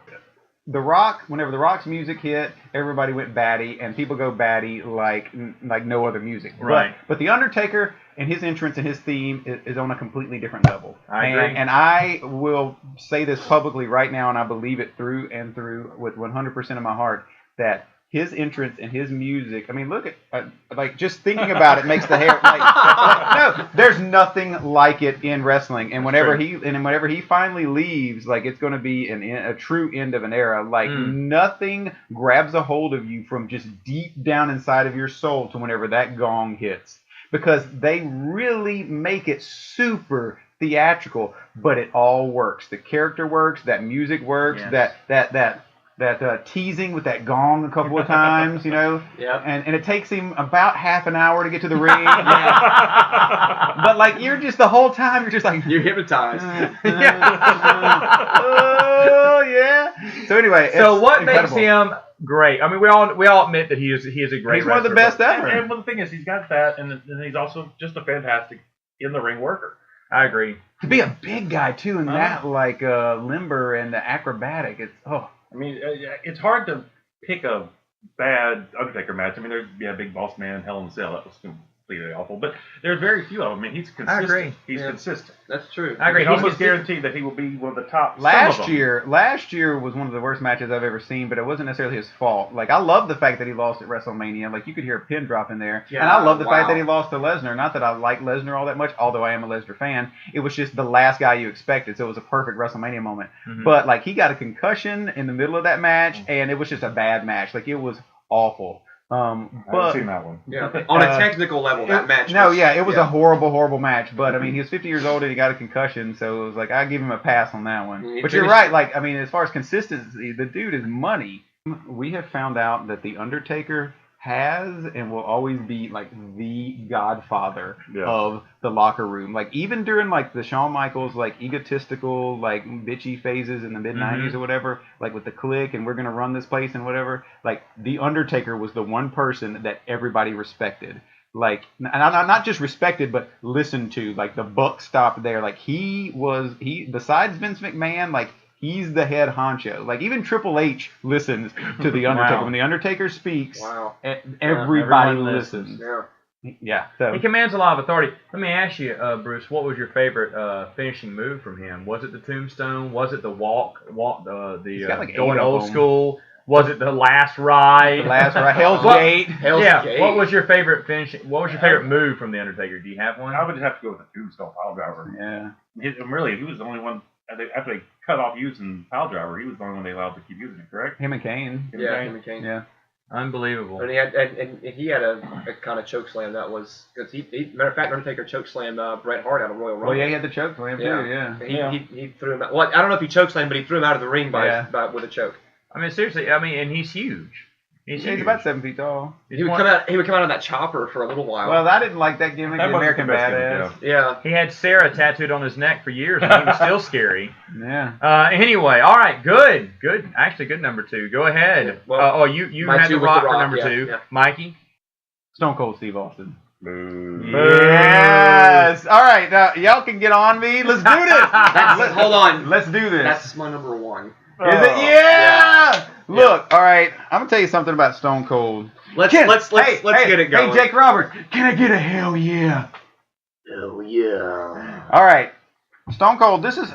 The Rock, whenever The Rock's music hit, everybody went batty, and people go batty like no other music. Right. But The Undertaker and his entrance and his theme is on a completely different level. I agree. And I will say this publicly right now, and I believe it through and through with 100% of my heart, that his entrance and his music, I mean, look at, like, just thinking about it makes the hair, no, there's nothing like it in wrestling. And whenever he finally leaves, like, it's going to be a true end of an era. Like, nothing grabs a hold of you from just deep down inside of your soul to whenever that gong hits. Because they really make it super theatrical, but it all works. The character works, that music works, Yes. that teasing with that gong a couple of times, you know. Yeah. And it takes him about half an hour to get to the ring. But like you're just the whole time you're just like You're hypnotized. oh yeah. So anyway, So what incredible. makes him great? I mean, we all admit that he is a great. He's one of the wrestler, best ever. And the thing is, he's got that, and he's also just a fantastic in-the-ring worker. I agree. To be a big guy too, and that like limber and the acrobatic, it's I mean, it's hard to pick a bad Undertaker match. I mean, there's Big Boss Man, Hell in a Cell. That was completely awful. But there's very few of them. I mean, he's consistent. I agree. He's consistent. That's true. I agree. You can He's almost guarantee that he will be one of the top. Last some of them. year was one of the worst matches I've ever seen, but it wasn't necessarily his fault. Like, I love the fact that he lost at WrestleMania. Like, you could hear a pin drop in there. Yeah, And I love the fact wow. that he lost to Lesnar. Not that I like Lesnar all that much, although I am a Lesnar fan. It was just the last guy you expected, so it was a perfect WrestleMania moment. Mhm. But, like, he got a concussion in the middle of that match, and it was just a bad match. Like, it was awful. I haven't But seen that one. Yeah. On a technical level, that match. it was a horrible, horrible match. But I mean, he was 50 years old and he got a concussion, so it was like I give him a pass on that one. He But you're finished- right. Like, I mean, as far as consistency, the dude is money. We have found out that the Undertaker has and will always be like the godfather of the locker room. Like, even during like the Shawn Michaels like egotistical like bitchy phases in the mid '90s or whatever, like with the clique and we're gonna run this place and whatever. Like, the Undertaker was the one person that everybody respected. Like, and not just respected, but listened to. Like, the buck stopped there. Like, he besides Vince McMahon, like, he's the head honcho. Like, even Triple H listens to The Undertaker. Wow. When The Undertaker speaks, Wow. everybody everyone listens. Yeah. Yeah. So He commands a lot of authority. Let me ask you, Bruce, what was your favorite finishing move from him? Was it the tombstone? Was it the walk? He's got, like, 8 going of old them. school? Was it the last ride? the last right, Hell's What- Gate. Hell's yeah. Gate. What was your favorite finishing? What was your favorite move from the Undertaker? Do you have one? I would have to go with the tombstone pile driver. Yeah. Really, he was the only one after they cut off using pile driver. He was the only one they allowed to keep using it. Correct? Him and Kane. Yeah, Okay. him and Kane. Yeah. Unbelievable. And he had a kind of choke slam that was because matter of fact, Undertaker choke slammed Bret Hart out of Royal Rumble. Well, yeah, he had the choke slam too. Yeah. He threw him out. Well, I don't know if he choke slammed, but he threw him out of the ring with a choke. I mean, seriously. I mean, and he's huge. He's He's huge. about 7 feet tall. He would come out on that chopper for a little while. Well, I didn't like that gimmick. That The wasn't American the best Badass. gimmick, yeah. He had Sarah tattooed on his neck for years, and he was still scary. Yeah. Anyway, all right, good. Actually, good number 2. Go ahead. Yeah, well, you my had two the was Rock The for Rock, number yeah, 2. yeah. Mikey. Stone Cold Steve Austin. Boo. Yes. All right. Now, y'all can get on me. Let's do this. Hold on. Let's do this. That's my number 1. Is it? Yeah. Look. All right. I'm gonna tell you something about Stone Cold. Let's Hey, get it going. Hey, Jake Roberts. Can I get a hell yeah? Oh, yeah. All right. Stone Cold. This is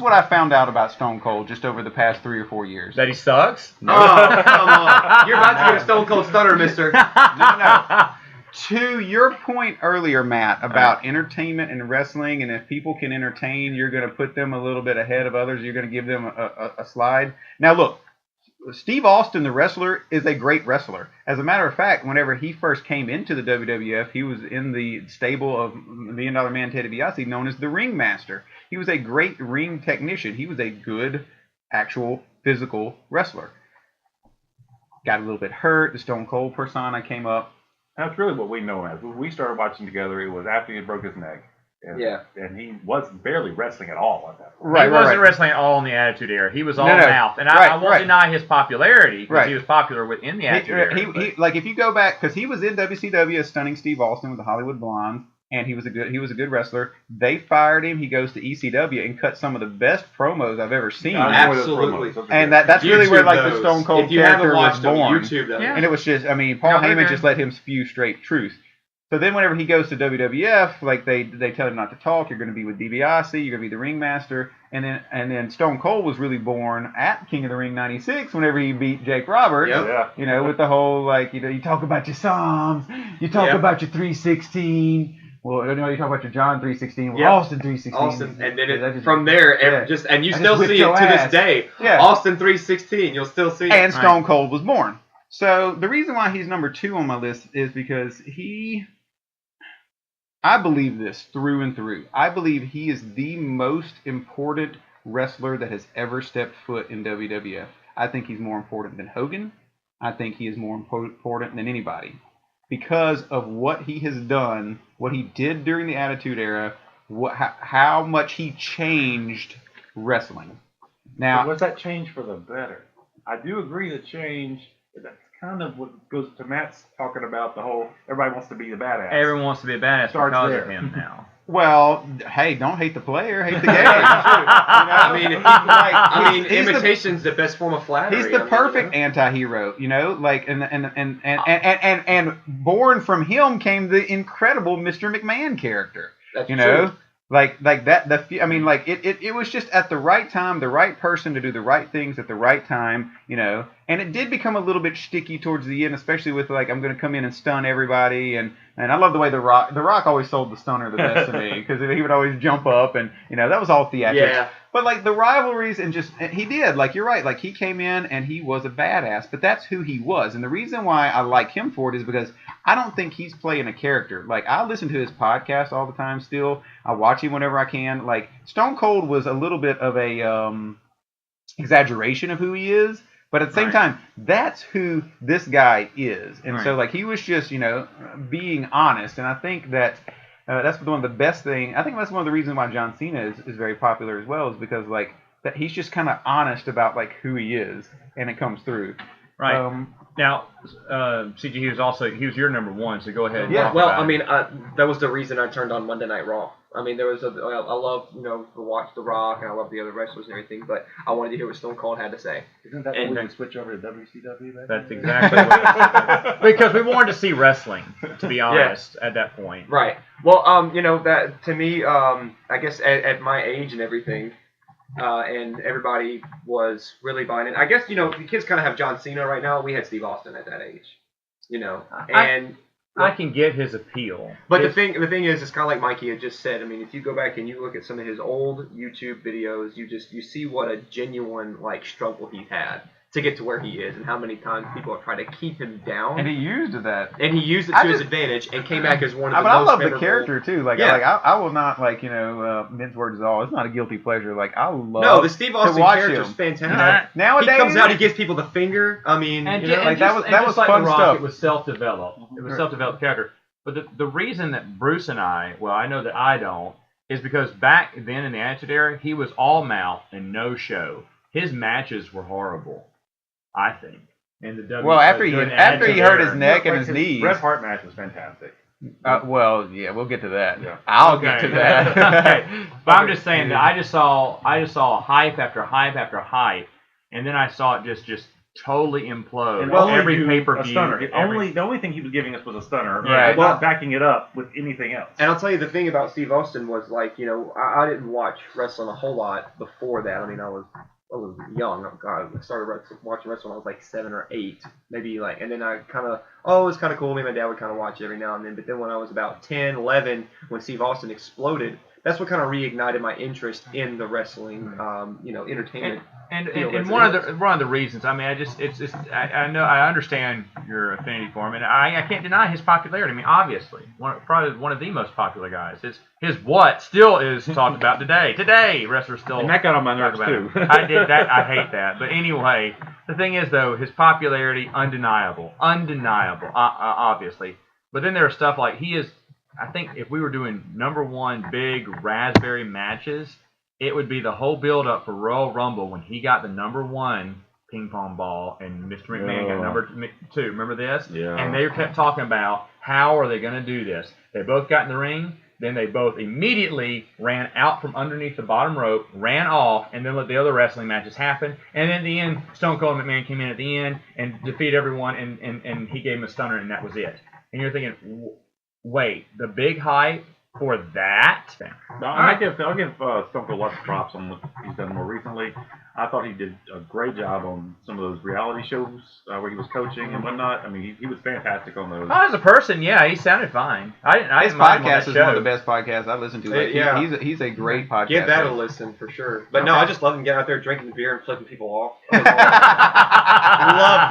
what I found out about Stone Cold just over the past 3 or 4 years. That he sucks. Oh, come on. You're about to get a Stone Cold Stunner, mister. No. To your point earlier, Matt, about entertainment and wrestling, and if people can entertain, you're going to put them a little bit ahead of others. You're going to give them a slide. Now, look, Steve Austin, the wrestler, is a great wrestler. As a matter of fact, whenever he first came into the WWF, he was in the stable of $1 Million Man Ted DiBiase, known as the Ringmaster. He was a great ring technician. He was a good, actual, physical wrestler. Got a little bit hurt. The Stone Cold persona came up. That's really what we know him as. When we started watching together, it was after he broke his neck. And, Yeah. And he was barely wrestling at all at that point. He wasn't wrestling at all in the Attitude Era. He was all No. mouth. And I won't deny his popularity because he was popular within the Attitude Era. He like, if you go back, because he was in WCW as Stunning Steve Austin with the Hollywood Blondes. and he was a good wrestler. They fired him. He goes to ECW and cut some of the best promos I've ever seen. Absolutely. And that's really where like the those. Stone Cold If you character haven't was watched them, born. YouTube them. Yeah. And it was just, I mean, Paul No, they're Heyman good. just let him spew straight truth. So then whenever he goes to WWF, like they tell him not to talk. You're going to be with DiBiase. You're going to be the ringmaster. And then Stone Cold was really born at King of the Ring '96 whenever he beat Jake Roberts. Yep. Yeah. You know, with the whole like, you know, you talk about your Psalms, you talk Yep. about your 316. Well, you know, you talk about your John 316. Well, Yep. Austin 316. Austin, and then That just- from there, yeah. and you I still just whipped see it your to this ass. day. Yeah. Austin 316, you'll still see it. And Stone Cold was born. So the reason why he's number 2 on my list is because I believe this through and through. I believe he is the most important wrestler that has ever stepped foot in WWF. I think he's more important than Hogan. I think he is more important than anybody because of what he has done, what he did during the Attitude Era, how much he changed wrestling. Now, But was that change for the better? I do agree that change. That's kind of what goes to Matt's talking about the whole. Everybody wants to be the badass. Everyone wants to be a badass Starts because there. of him now. well, hey, don't hate the player, hate the game. I mean, He's the- imitation's the best form of flattery. He's the I mean, perfect you know? anti-hero, you know, like and born from him came the incredible Mr. McMahon character, That's you know, true. like that. I mean, like it was just at the right time, the right person to do the right things at the right time, you know. And it did become a little bit sticky towards the end, especially with like I'm going to come in and stun everybody, and I love the way the Rock always sold the stunner the best to me because he would always jump up, and you know that was all theatrics. Yeah. But like the rivalries and he did, like you're right, like he came in and he was a badass, but that's who he was. And the reason why I like him for it is because I don't think he's playing a character. Like I listen to his podcast all the time still. I watch him whenever I can. Like Stone Cold was a little bit of a exaggeration of who he is, but at the same Right. time, that's who this guy is. And so Right. like he was just, you know, being honest. And I think that that's one of the best things. I think that's one of the reasons why John Cena is very popular as well, is because like that he's just kind of honest about like who he is, and it comes through. Right. Now, CG, he was your number 1, so go ahead. And Yeah, talk Well, about I it. mean, that was the reason I turned on Monday Night Raw. I mean, I love, you know, to watch The Rock, and I love the other wrestlers and everything, but I wanted to hear what Stone Cold had to say. Isn't that And when then- we switch over to WCW? Back That's then? exactly what because we wanted to see wrestling, to be honest, at that point. Right. Well, you know, that to me, I guess at my age and everything, and everybody was really buying it. I guess, you know, the kids kind of have John Cena right now. We had Steve Austin at that age, you know, and. I can get his appeal. But the thing is, it's kind of like Mikey had just said. I mean, if you go back and you look at some of his old YouTube videos, you see what a genuine like struggle he had to get to where he is, and how many times people have tried to keep him down. And he used that. And he used it to his advantage and came back as one of the But I most love the memorable- character too. Like, Yeah. I will not like mince words at all. It's not a guilty pleasure. Like I love. No, the Steve Austin watch character is him. fantastic. Nowadays, He comes out, he gives people the finger. I mean, And, you know, like, that was like fun The Rock, stuff. It was self-developed. It was self-developed character. But the reason that Bruce and I know that I don't, is because back then in the Attitude Era, he was all mouth and no show. His matches were horrible, I think. In the Well, after he during the hurt Attitude his Era. neck and Like his knees. Bret Hart match was fantastic. Well, yeah, we'll get to that. Yeah. I'll get to that. Okay. But I'm just saying that I just saw hype after hype after hype, and then I saw it just totally implode. And every do pay-per-view. a stunner. every- The only thing he was giving us was a stunner. Right. Not Well- backing it up with anything else. And I'll tell you the thing about Steve Austin was like, you know, I didn't watch wrestling a whole lot before that. I mean, I was young. God, I started watching wrestling when I was like 7 or 8, maybe like, and then I kind of, it was kind of cool. Me and my dad would kind of watch it every now and then. But then when I was about 10, 11, when Steve Austin exploded, that's what kind of reignited my interest in the wrestling, you know, entertainment. And one of the reasons, I mean, I know I understand your affinity for him, and I can't deny his popularity. I mean, obviously, probably one of the most popular guys. His what still is talked about today. Today, wrestlers still And that got on my talk nerves about too. it. I did that. I hate that. But anyway, the thing is, though, his popularity undeniable, obviously. But then there are stuff like he is. I think if we were doing number 1 big raspberry matches, it would be the whole build up for Royal Rumble when he got the number 1 ping pong ball, and Mr. McMahon got number 2. Remember this? Yeah. And they kept talking about how are they going to do this. They both got in the ring. Then they both immediately ran out from underneath the bottom rope, ran off, and then let the other wrestling matches happen. And then at the end, Stone Cold McMahon came in at the end and defeated everyone, and he gave him a stunner, and that was it. And you're thinking, wait, the big hype for that? No, I'll give Stone Cold lots of props on what he's done more recently. I thought he did a great job on some of those reality shows where he was coaching and whatnot. I mean, he was fantastic on those. Oh, as a person, yeah, he sounded fine. His podcast is one of the best podcasts I listen to. Like, Yeah. he's a great podcast. Give that a listen for sure. But no, I just love him getting out there drinking beer and flipping people off. Loved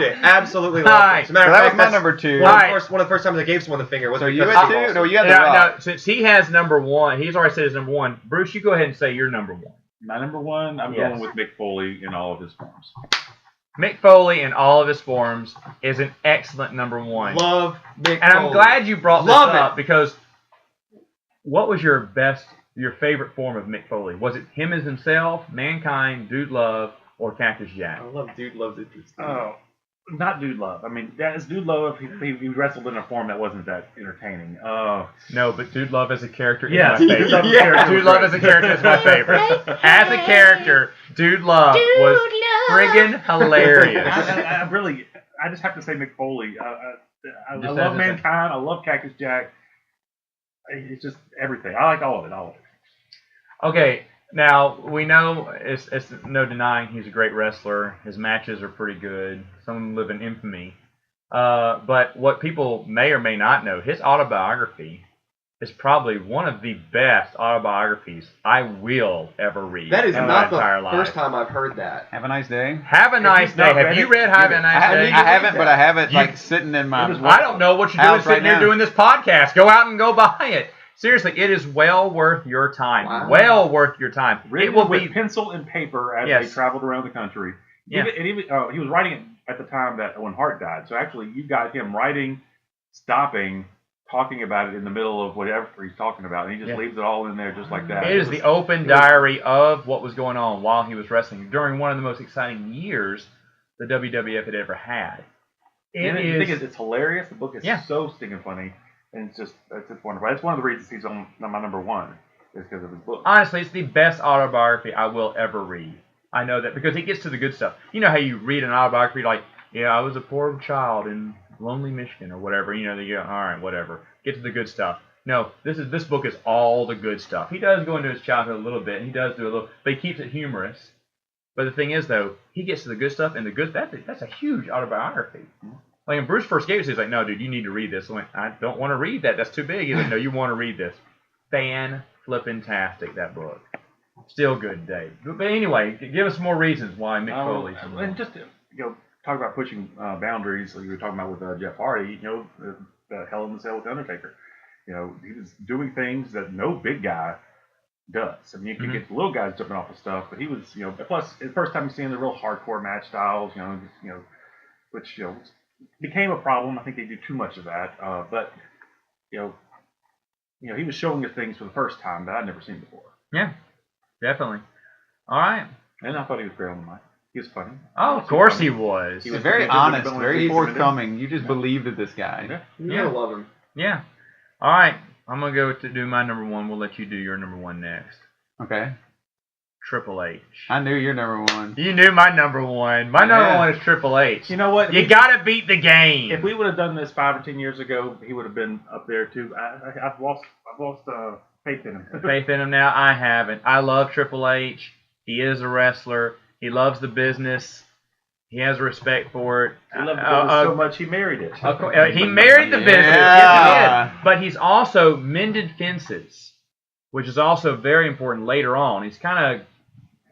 it. Absolutely loved it. As a matter So of that fact, was my that's number 2. one of the first times I gave someone the finger. Was So you because had he 2? No, lost. you had the Rock. No, since he has number 1, he's already said his number 1. Bruce, you go ahead and say your number 1. My number 1, I'm Yes. going with Mick Foley in all of his forms. Mick Foley in all of his forms is an excellent number 1. Love Mick And I'm Foley. glad you brought this Love up it. because what was your favorite form of Mick Foley? Was it him as himself, Mankind, Dude Love, or Cactus Jack? I love Dude Loves It. Oh, not Dude Love. I mean, as Dude Love, he wrestled in a form that wasn't that entertaining. No, but Dude Love as a character Yes, is my favorite. Dude Love as a character Dude was Love great. as a character is my favorite. As a character, Dude Love was friggin' hilarious. I just have to say Mick Foley. I Just love as a- Mankind. I love Cactus Jack. It's just everything. I like all of it. Okay, now we know it's no denying he's a great wrestler. His matches are pretty good. Some of them live in infamy. But what people may or may not know, his autobiography is probably one of the best autobiographies I will ever read. That is in not my the entire life. first time I've heard that. Have a nice day. Have a nice you've day. not Have read you it, read Have a give it. Nice Day? I haven't, but I have it You- like sitting in my. I don't know what you're doing house sitting right here now. doing this podcast. Go out and go buy it. Seriously, it is well worth your time. Wow. Well worth your time. Written It will with be. pencil and paper as Yes. they traveled around the country. Yeah. He was writing it at the time that when Hart died. So actually, you got him writing, stopping, talking about it in the middle of whatever he's talking about, and he just Yeah. leaves it all in there just like that. It is the open diary of what was going on while he was wrestling during one of the most exciting years the WWF had ever had. And the thing is, it's hilarious. The book is Yeah. so stinking funny, and it's just wonderful. That's one of the reasons he's on my number 1 is because of his book. honestly, it's the best autobiography I will ever read. I know that because he gets to the good stuff. You know how you read an autobiography like, yeah, I was a poor child in lonely Michigan or whatever. You know, they go, all right, whatever. Get to the good stuff. No, this book is all the good stuff. He does go into his childhood a little bit. He does do a little, but he keeps it humorous. But the thing is, though, he gets to the good stuff, and the good that's a huge autobiography. Like when Bruce first gave it to us, he's like, no, dude, you need to read this. I went, I don't want to read that. That's too big. He's like, no, you want to read this. Fan-flippin-tastic, that book. Still good, Dave. But anyway, give us more reasons why Mick Foley's. And just to, talk about pushing boundaries, like you were talking about with Jeff Hardy. The Hell in the Cell with the Undertaker. He was doing things that no big guy does. I mean, you can get the little guys jumping off of stuff, but he was, plus the first time you seen the real hardcore match styles, which became a problem. I think they do too much of that. But he was showing us things for the first time that I'd never seen before. Yeah, definitely. All right. And I thought he was great on the mic. He was funny. Oh, of course he was. He was very honest, very forthcoming. You just believed in this guy. Yeah. You gotta love him. Yeah. All right. I'm going to go to do my number 1. We'll let you do your number 1 next. Okay. Triple H. I knew your number 1. You knew my number 1. My number Yeah. 1 is Triple H. You know what? You got to beat the game. If we would have done this 5 or 10 years ago, he would have been up there too. I've lost faith in him. Faith in him now? I haven't. I love Triple H. He is a wrestler. He loves the business. He has respect for it. He loved the business so much he married it. He married the business. Yes, he did. But he's also mended fences, which is also very important later on. He's kind of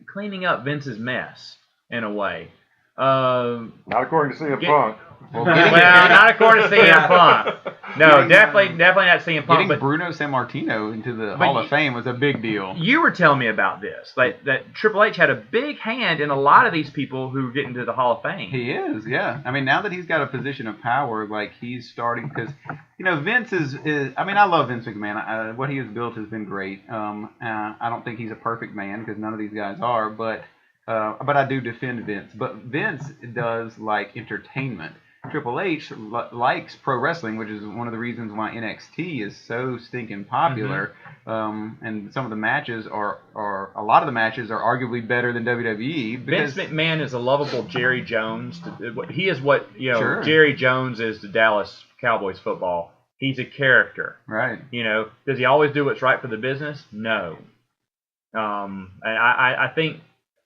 cleaning up Vince's mess in a way. Not according to CM Punk. Well, Not according to CM Punk. No, definitely not CM Punk. Getting But Bruno Sammartino into the Hall of Fame was a big deal. you were telling me about this, like that Triple H had a big hand in a lot of these people who get into the Hall of Fame. He is, yeah. I mean, now that he's got a position of power, like he's starting because, Vince is. I mean, I love Vince McMahon. What he has built has been great. I don't think he's a perfect man because none of these guys are, but but I do defend Vince. But Vince does like entertainment. Triple H likes pro wrestling, which is one of the reasons why NXT is so stinking popular. And some of the matches are a lot of the matches are arguably better than WWE. Because Vince McMahon is a lovable Jerry Jones. He is what Sure. Jerry Jones is to Dallas Cowboys football. He's a character. Right. Does he always do what's right for the business? No. And I think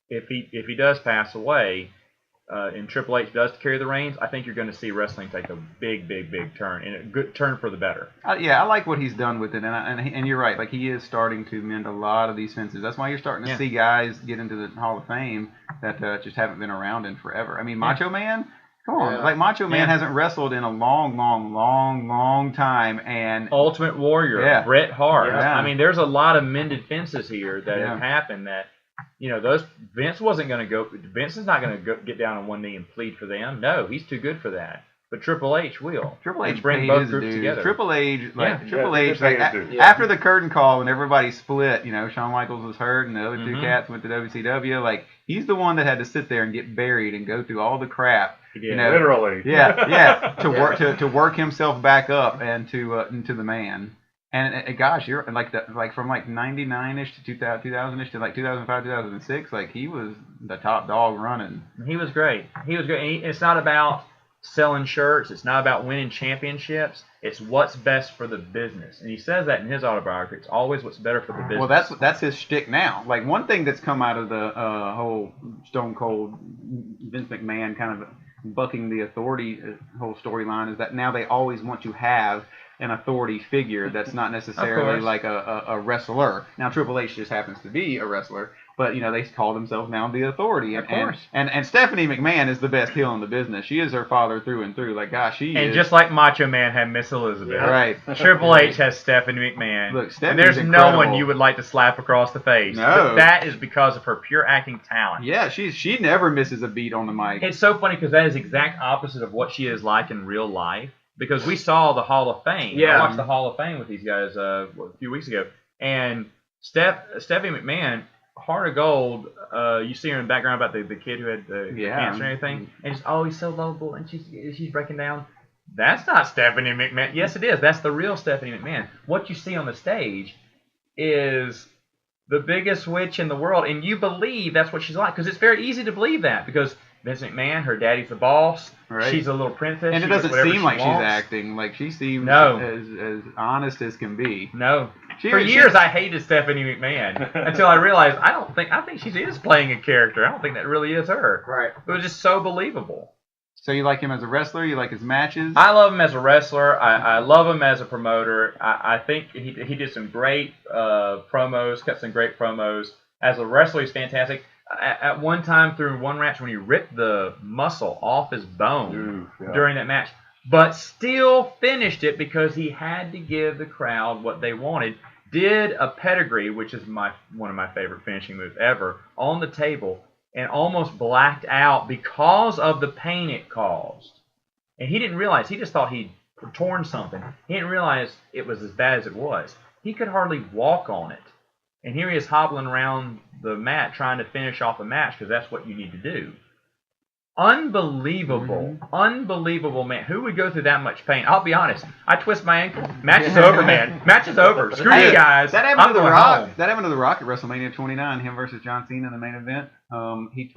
if he does pass away, and Triple H does carry the reins, I think you're going to see wrestling take a big turn, and a good turn for the better. I like what he's done with it, and you're right. Like, he is starting to mend a lot of these fences. That's why you're starting to see guys get into the Hall of Fame that just haven't been around in forever. I mean, Macho Man. Come on, like Macho Man hasn't wrestled in a long time, and Ultimate Warrior, Bret Hart. Yeah. I mean, there's a lot of mended fences here that have happened that. Those Vince wasn't going to go. Vince is not going to get down on one knee and plead for them. No, he's too good for that. But Triple H will. Triple H bring paid both his groups dues. together. Triple H, Yeah. after the curtain call when everybody split, Shawn Michaels was hurt and the other two cats went to WCW. Like, he's the one that had to sit there and get buried and go through all the crap. He did. Literally. To work himself back up and to into the man. And gosh, you're like from 99ish to 2000ish to 2005, 2006. Like, he was the top dog running. He was great. It's not about selling shirts. It's not about winning championships. It's what's best for the business. And he says that in his autobiography. It's always what's better for the business. Well, that's his shtick now. Like, one thing that's come out of the whole Stone Cold Vince McMahon kind of bucking the authority whole storyline is that now they always want to have an authority figure that's not necessarily like a wrestler. Now, Triple H just happens to be a wrestler, but they call themselves now the authority. Of course. And Stephanie McMahon is the best heel in the business. She is her father through and through. Like, gosh, she is. And just like Macho Man had Miss Elizabeth, right? Triple H has Stephanie McMahon. Look, and Stephanie's there's incredible. no one you would like to slap across the face. No. But that is because of her pure acting talent. Yeah, she never misses a beat on the mic. It's so funny because that is exact opposite of what she is like in real life. Because we saw the Hall of Fame. Yeah. I watched the Hall of Fame with these guys a few weeks ago. And Stephanie McMahon, Heart of Gold, you see her in the background about the kid who had the cancer and everything. And just, he's so lovable, and she's breaking down. That's not Stephanie McMahon. Yes, it is. That's the real Stephanie McMahon. What you see on the stage is the biggest witch in the world. And you believe that's what she's like. Because it's very easy to believe that. Because Vince McMahon, her daddy's the boss. Right. She's a little princess. And it She gets doesn't whatever seem she like wants. she's acting. Like, she seems No. as honest as can be. No. She- For she- years, I hated Stephanie McMahon until I realized I think she is playing a character. I don't think that really is her. Right. It was just so believable. So you like him as a wrestler? You like his matches? I love him as a wrestler. I love him as a promoter. I think he did some great promos, cut some great promos. As a wrestler, he's fantastic. At one time through one match when he ripped the muscle off his bone during that match, but still finished it because he had to give the crowd what they wanted. Did a pedigree, which is one of my favorite finishing moves ever, on the table, and almost blacked out because of the pain it caused. And he didn't realize. He just thought he'd torn something. He didn't realize it was as bad as it was. He could hardly walk on it. And here he is hobbling around the mat trying to finish off a match because that's what you need to do. Unbelievable. Unbelievable, man. Who would go through that much pain? I'll be honest. I twist my ankle. Match is over, man. Match is over. Screw you guys. That happened I'm to The going Rock. home. That happened to The Rock at WrestleMania 29. Him versus John Cena in the main event. He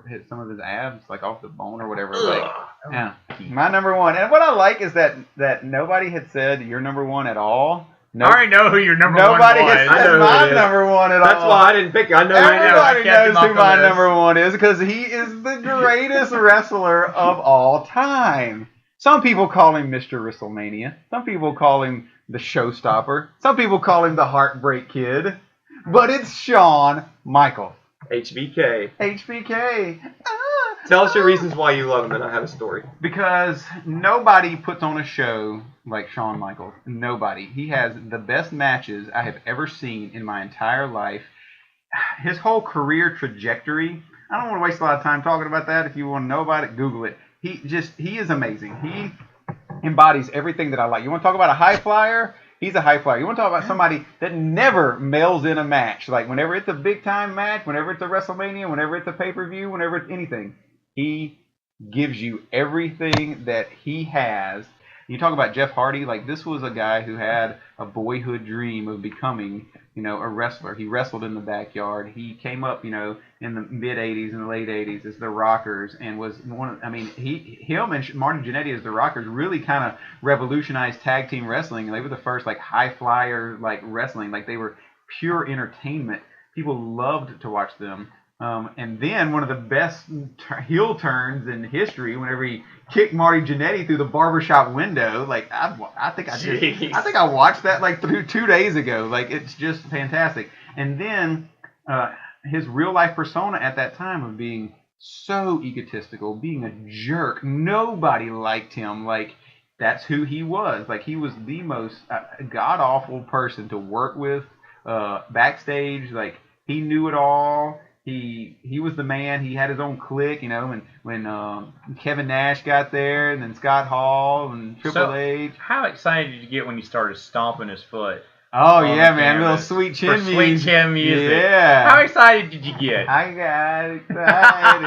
hit some of his abs like off the bone or whatever. Like, yeah. My number one. And what I like is that nobody had said you're number one at all. I already know who your number one was. Nobody has I know said who my it is. number one at That's all. why I didn't pick it. I know right now. Everybody I kept him knows off who the my list. number one is because he is the greatest wrestler of all time. Some people call him Mr. WrestleMania. Some people call him the Showstopper. Some people call him the Heartbreak Kid. But it's Shawn Michaels. HBK. HBK. Tell us your reasons why you love him, and I have a story. Because nobody puts on a show like Shawn Michaels. Nobody. He has the best matches I have ever seen in my entire life. His whole career trajectory, I don't want to waste a lot of time talking about that. If you want to know about it, Google it. He is amazing. He embodies everything that I like. You want to talk about a high flyer? He's a high flyer. You want to talk about somebody that never mails in a match. Like, whenever it's a big-time match, whenever it's a WrestleMania, whenever it's a pay-per-view, whenever it's anything, he gives you everything that he has. You talk about Jeff Hardy, like, this was a guy who had a boyhood dream of becoming, a wrestler. He wrestled in the backyard. He came up, in the mid-'80s and the late '80s as the Rockers, and was him and Marty Jannetty as the Rockers really kind of revolutionized tag team wrestling. They were the first, like, high flyer, like, wrestling. Like, they were pure entertainment. People loved to watch them. And then one of the best heel turns in history, whenever he kicked Marty Jannetty through the barbershop window. Like, I think I watched that like 2 days ago. Like, it's just fantastic. And then his real life persona at that time of being so egotistical, being a jerk. Nobody liked him. Like, that's who he was. Like, he was the most god awful person to work with backstage. Like, he knew it all. He was the man. He had his own clique, and when Kevin Nash got there, and then Scott Hall and Triple H. How excited did you get when he started stomping his foot? Oh yeah, man! Little sweet chin music. Sweet chin music. Yeah. How excited did you get? I got excited.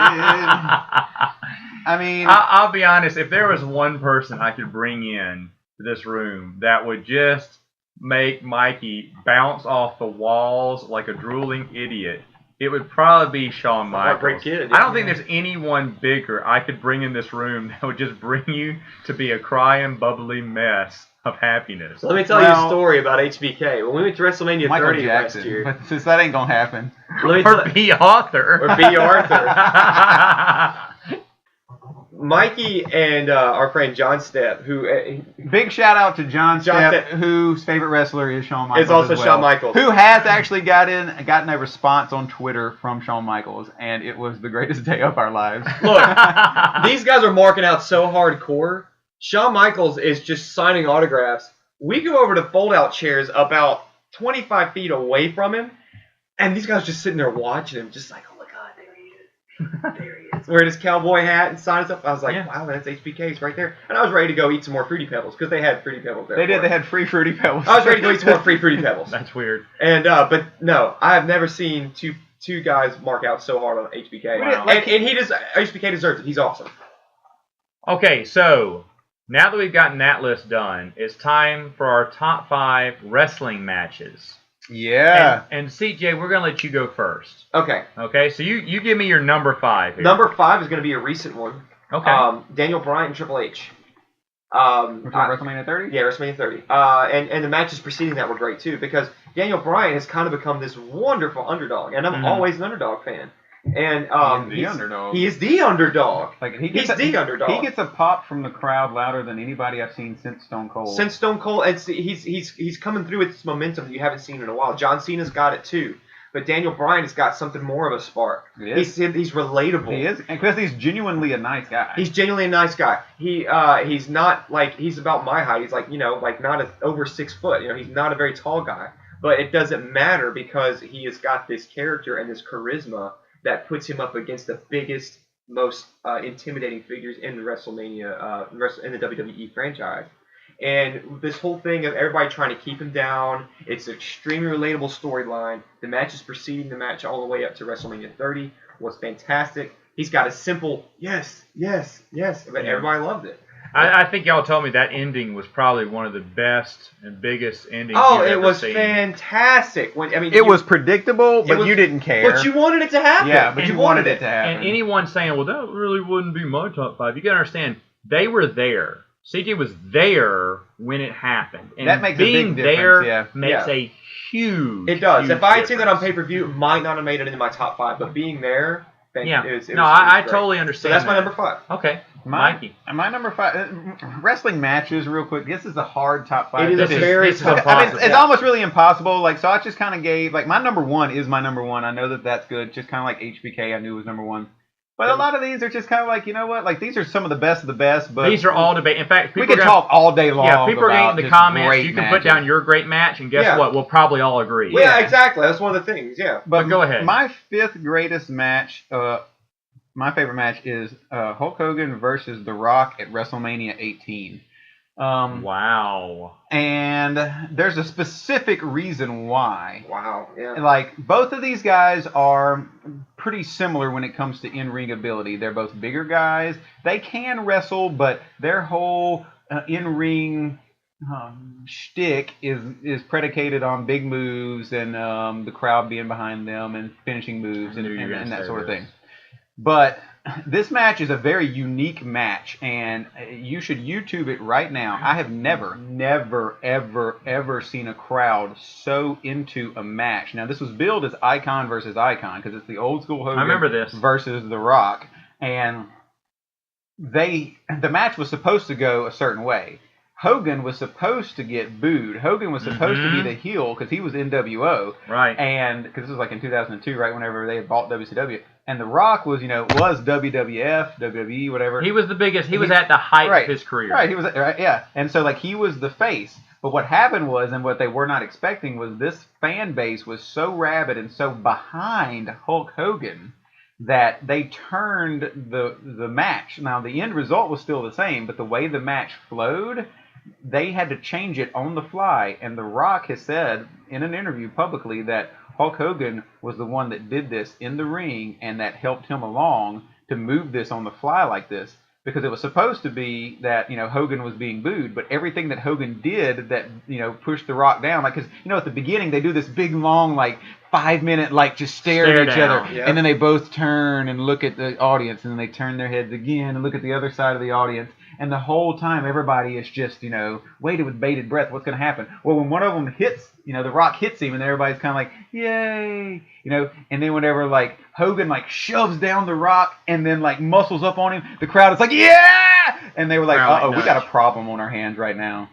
I mean, I'll be honest. If there was one person I could bring in to this room that would just make Mikey bounce off the walls like a drooling idiot, it would probably be Shawn Michaels. Great kid. I don't think there's anyone bigger I could bring in this room that would just bring you to be a crying, bubbly mess of happiness. So let me tell you a story about HBK. When we went to WrestleMania Michael 30 Jackson, last year. but since that ain't gonna happen. Or B. Arthur. Or B. Arthur. Mikey and our friend John Stepp, who big shout out to John Stepp, whose favorite wrestler is Shawn Michaels. Is also as well, Shawn Michaels, who has actually gotten a response on Twitter from Shawn Michaels, and it was the greatest day of our lives. Look, these guys are marking out so hardcore. Shawn Michaels is just signing autographs. We go over to fold-out chairs about 25 feet away from him, and these guys are just sitting there watching him, just like, oh my God, there he is. There he is. Wearing his cowboy hat and signing stuff. I was like, wow, that's HBK's right there. And I was ready to go eat some more Fruity Pebbles, because they had Fruity Pebbles there. They did. They had free Fruity Pebbles. I was ready to go eat some more free Fruity Pebbles. That's weird. And but no, I have never seen two guys mark out so hard on HBK. Wow. And HBK deserves it. He's awesome. Okay, so now that we've gotten that list done, it's time for our top 5 wrestling matches. Yeah. And CJ, we're going to let you go first. Okay. Okay, so you give me your number 5 here. Number 5 is going to be a recent one. Okay. Daniel Bryan and Triple H. We're talking WrestleMania 30? Yeah, WrestleMania 30. And the matches preceding that were great, too, because Daniel Bryan has kind of become this wonderful underdog, and I'm always an underdog fan. And he is the underdog. He is the underdog. Like, he's the underdog. He gets a pop from the crowd louder than anybody I've seen since Stone Cold. Since Stone Cold, he's coming through with this momentum that you haven't seen in a while. John Cena's got it too, but Daniel Bryan has got something more of a spark. He's relatable. He is, because he's genuinely a nice guy. He's genuinely a nice guy. He's not like, he's about my height. He's like, like not over 6 foot. He's not a very tall guy, but it doesn't matter because he has got this character and this charisma that puts him up against the biggest, most intimidating figures in the WrestleMania, in the WWE franchise. And this whole thing of everybody trying to keep him down, it's an extremely relatable storyline. The matches preceding the match all the way up to WrestleMania 30 was fantastic. He's got a simple yes, yes, yes, but everybody loved it. I think y'all told me that ending was probably one of the best and biggest endings Oh, you've it ever was seen. fantastic. It was predictable, but you didn't care. But you wanted it to happen. Yeah, but you wanted it to happen. And anyone saying, well, that really wouldn't be my top 5, you got to understand, they were there. CJ was there when it happened. And that makes being a big difference, makes a huge It does. Huge If I had seen that on difference. pay-per-view, it might not have made it into my top 5, but being there, I totally understand. So that's my that. number 5. Okay. My number 5, wrestling matches, real quick. This is a hard top 5. It is very tough. I mean, it's almost really impossible. Like, so I just kind of gave, like, my number 1 is my number 1. I know that's good. Just kind of like HBK, I knew was number 1. But a lot of these are just kind of like, you know what? Like, these are some of the best of the best. But these are all debate. In fact, we could talk all day long. Yeah, people are getting in the about comments. You can matches. put down your great match, and guess what? We'll probably all agree. Yeah, exactly. That's one of the things. Yeah. But go ahead. My 5th greatest match, my favorite match is Hulk Hogan versus The Rock at WrestleMania 18. Wow. And there's a specific reason why. Wow. Yeah. Like, both of these guys are pretty similar when it comes to in-ring ability. They're both bigger guys. They can wrestle, but their whole in-ring shtick is predicated on big moves and the crowd being behind them and finishing moves and that sort of thing. But this match is a very unique match, and you should YouTube it right now. I have never, ever seen a crowd so into a match. Now, this was billed as Icon versus Icon because it's the old school Hogan I remember this. versus The Rock, and the match was supposed to go a certain way. Hogan was supposed to get booed. Hogan was supposed to be the heel because he was NWO. Right. And because this was like in 2002, right, whenever they had bought WCW. And The Rock was, was WWF, WWE, whatever. He was the biggest. He was at the height of his career. Right, he was, right, yeah. And so, like, he was the face. But what happened was, and what they were not expecting, was this fan base was so rabid and so behind Hulk Hogan that they turned the match. Now, the end result was still the same, but the way the match flowed, they had to change it on the fly. And The Rock has said in an interview publicly that Hulk Hogan was the one that did this in the ring and that helped him along to move this on the fly like this. Because it was supposed to be that, Hogan was being booed, but everything that Hogan did that, pushed The Rock down, like, because, at the beginning they do this big, long, 5-minute, just stare at each other, yeah. and then they both turn and look at the audience, and then they turn their heads again and look at the other side of the audience, and the whole time everybody is just, waiting with bated breath, what's going to happen? Well, when one of them hits, The Rock hits him, and everybody's kind of like, yay, and then whenever, Hogan, shoves down The Rock and then, muscles up on him, the crowd is like, yeah! And they were like, uh-oh, we got a problem on our hands right now.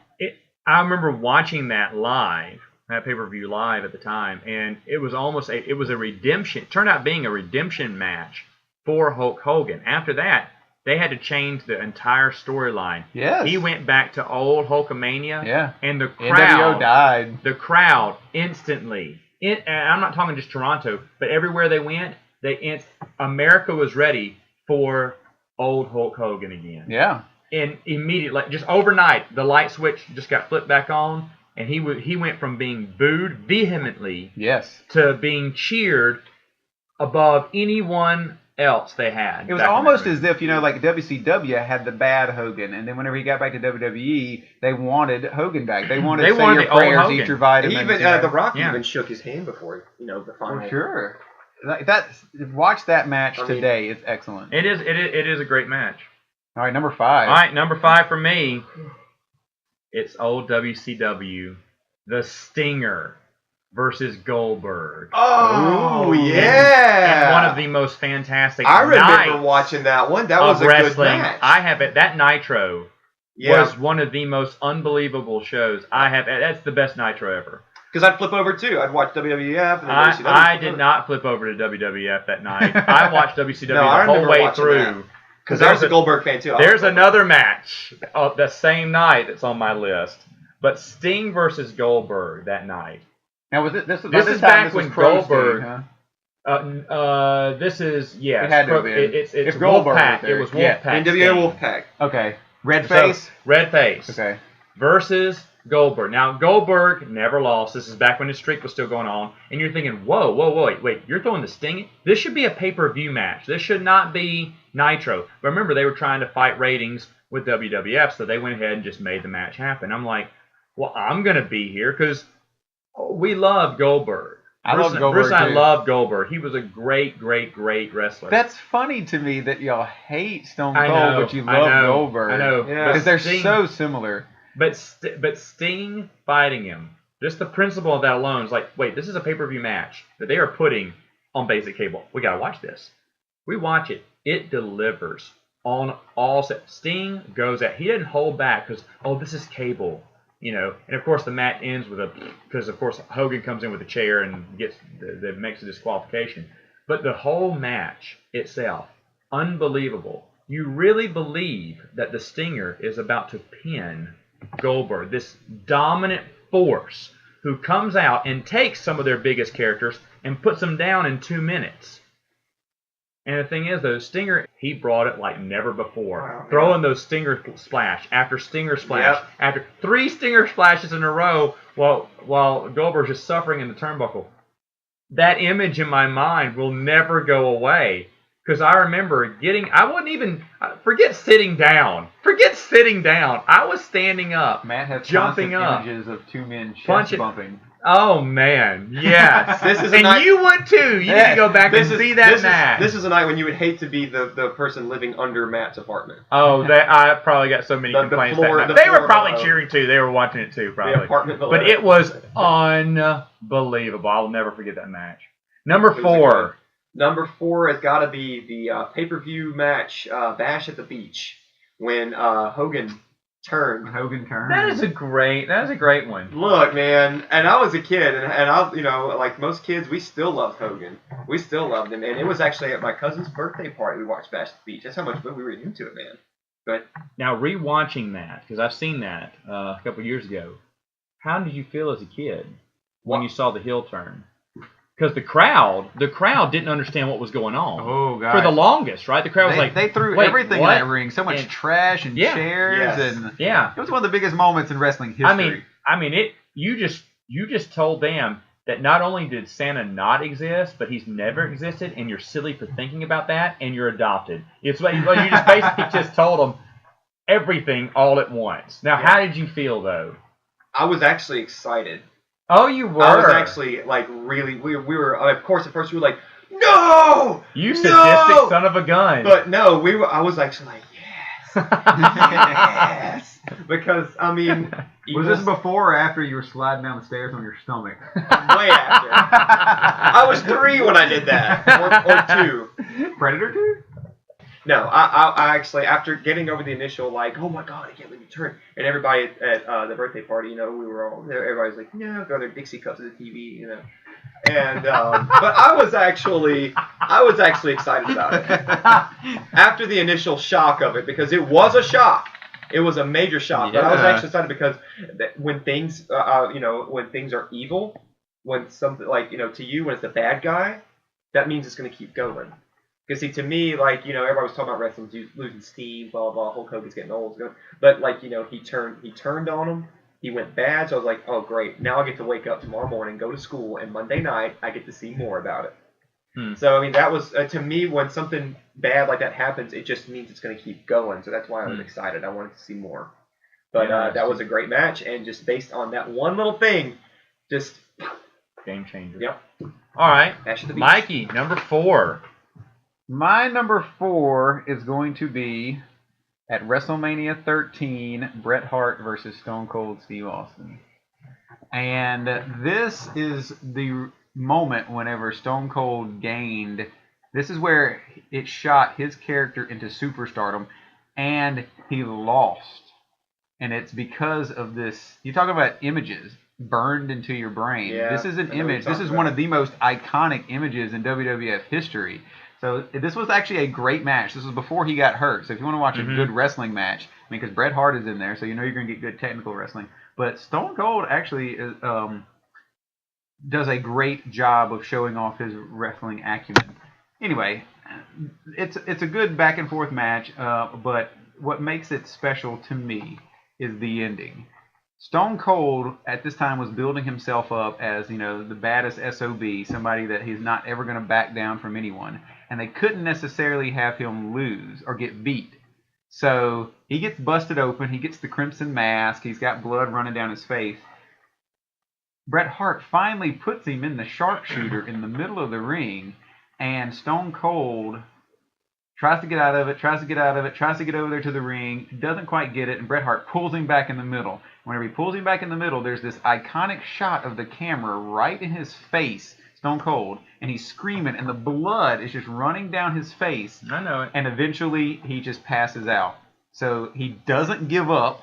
I remember watching that live, that pay-per-view live at the time, and it was almost a redemption. It turned out being a redemption match for Hulk Hogan. After that, they had to change the entire storyline. Yes. He went back to old Hulkamania. Yeah. And the NWO crowd died. The crowd instantly. And I'm not talking just Toronto, but everywhere they went, America was ready for old Hulk Hogan again. Yeah. And immediately, just overnight, the light switch just got flipped back on, and he went from being booed vehemently, yes, to being cheered above anyone else they had. It was almost as if, WCW had the bad Hogan, and then whenever he got back to WWE, they wanted Hogan back. They wanted say your prayers, eat your vitamins. Even The Rock even shook his hand before, the final. For sure. Watch that match today. It's excellent. It is a great match. All right, number 5. All right, number 5 for me. It's old WCW, The Stinger versus Goldberg. Oh, yeah. And one of the most fantastic I remember watching that one. That was a good match. I have it. That Nitro was one of the most unbelievable shows I have. That's the best Nitro ever. Because I'd flip over too. I'd watch WWF. And then WCW. I did not flip over to WWF that night. I watched WCW the whole way through. Because I was a Goldberg fan too. There's another match of the same night that's on my list. But Sting versus Goldberg that night. Now, was it this is back when Goldberg. Sting, huh? This is, yes. It had to have been. It's Wolfpack. It was Wolfpack. NWO Wolfpack. Okay. Red face? Red face. Okay. Versus Goldberg. Now, Goldberg never lost. This is back when his streak was still going on. And you're thinking, wait, you're throwing the Sting? This should be a pay-per-view match. This should not be Nitro. But remember, they were trying to fight ratings with WWF, so they went ahead and just made the match happen. I'm like, well, I'm going to be here because we love Goldberg. Bruce and I love Goldberg. He was a great, great, great wrestler. That's funny to me that y'all hate Stone Cold, but you love Goldberg. I know. Because they're so similar. But Sting fighting him, just the principle of that alone is like, wait, this is a pay-per-view match that they are putting on basic cable. We got to watch this. We watch it. It delivers on all set. Sting goes at, he didn't hold back because, this is cable. And of course the match ends with because of course Hogan comes in with a chair and gets makes a disqualification. But the whole match itself, unbelievable. You really believe that the Stinger is about to pin Goldberg, this dominant force who comes out and takes some of their biggest characters and puts them down in 2 minutes. And the thing is, though, Stinger, he brought it like never before. Wow, Throwing those Stinger splash after Stinger splash after 3 Stinger splashes in a row while Goldberg's just suffering in the turnbuckle. That image in my mind will never go away. Because I remember I wouldn't even, forget sitting down. I was standing up, Matt has jumping constant up, images of 2 men chest punching. bumping. Oh, man, yes. This is a and night- you would too. You need to go back and see that match. This is a night when you would hate to be the person living under Matt's apartment. Oh, I probably got so many complaints. floor- that the night. They were floor probably below. cheering too. They were watching it too, The probably. apartment below. But it was unbelievable. I'll never forget that match. Number It was 4. Number 4 has got to be the pay-per-view match, Bash at the Beach, when Hogan turned. Hogan turned. That is a great one. Look, man, and I was a kid, and I, like most kids, we still loved Hogan. We still loved him, and it was actually at my cousin's birthday party we watched Bash at the Beach. That's how much we were into it, man. But Now, rewatching that, because I've seen that a couple years ago, how did you feel as a kid when you saw the heel turn? Because the crowd didn't understand what was going on. Oh, God. For the longest, right? The crowd was like, they threw "Wait, everything what?" in that ring. So much And- trash and Yeah. chairs. Yes. And Yeah. it was one of the biggest moments in wrestling history. I mean, it. You just told them that not only did Santa not exist, but he's never existed, and you're silly for thinking about that, and you're adopted. It's what you just basically just told them everything all at once. Now, how did you feel though? I was actually excited. Oh, you were. I was actually like really. We were of course at first we were like, no, You sadistic no! son of a gun. But no, I was actually like, yes, yes, because I mean, Was this before or after you were sliding down the stairs on your stomach? way after? I was 3 when I did that, or 2. Predator 2? No, I actually, after getting over the initial, like, oh my god, I can't believe you turned, and everybody at the birthday party, we were all there, everybody's like, no, throw their Dixie cups at the TV, and, but I was actually excited about it. After the initial shock of it, because it was a shock. It was a major shock, but I was actually excited because when things, when things are evil, when something, like, to you, when it's the bad guy, that means it's going to keep going. Because, see, to me, like, everybody was talking about wrestling losing steam, blah, blah, blah, Hulk Hogan's getting old. But, like, he turned on him. He went bad, so I was like, oh, great. Now I get to wake up tomorrow morning, go to school, and Monday night I get to see more about it. So, I mean, that was, to me, when something bad like that happens, it just means it's going to keep going. So that's why I was excited. I wanted to see more. But that was a great match, and just based on that one little thing, just... Game changer. Yep. All right. Bash at the Beach. Mikey, number 4. My number 4 is going to be at WrestleMania 13, Bret Hart versus Stone Cold Steve Austin. And this is the moment whenever Stone Cold gained. This is where it shot his character into superstardom, and he lost. And it's because of this. You talk about images burned into your brain. Yeah, This is an I know what image. you're This is talking one about. of the most iconic images in WWF history. So this was actually a great match. This was before he got hurt. So if you want to watch a good wrestling match, I mean, because Bret Hart is in there, so you know you're going to get good technical wrestling. But Stone Cold actually is, does a great job of showing off his wrestling acumen. Anyway, it's a good back and forth match, but what makes it special to me is the ending. Stone Cold at this time was building himself up as, the baddest SOB, somebody that he's not ever going to back down from anyone. And they couldn't necessarily have him lose or get beat. So he gets busted open. He gets the crimson mask. He's got blood running down his face. Bret Hart finally puts him in the sharpshooter in the middle of the ring. And Stone Cold tries to get out of it, tries to get over there to the ring, doesn't quite get it, and Bret Hart pulls him back in the middle. Whenever he pulls him back in the middle, there's this iconic shot of the camera right in his face, Stone Cold, and he's screaming, and the blood is just running down his face. I know it. And eventually, he just passes out. So he doesn't give up.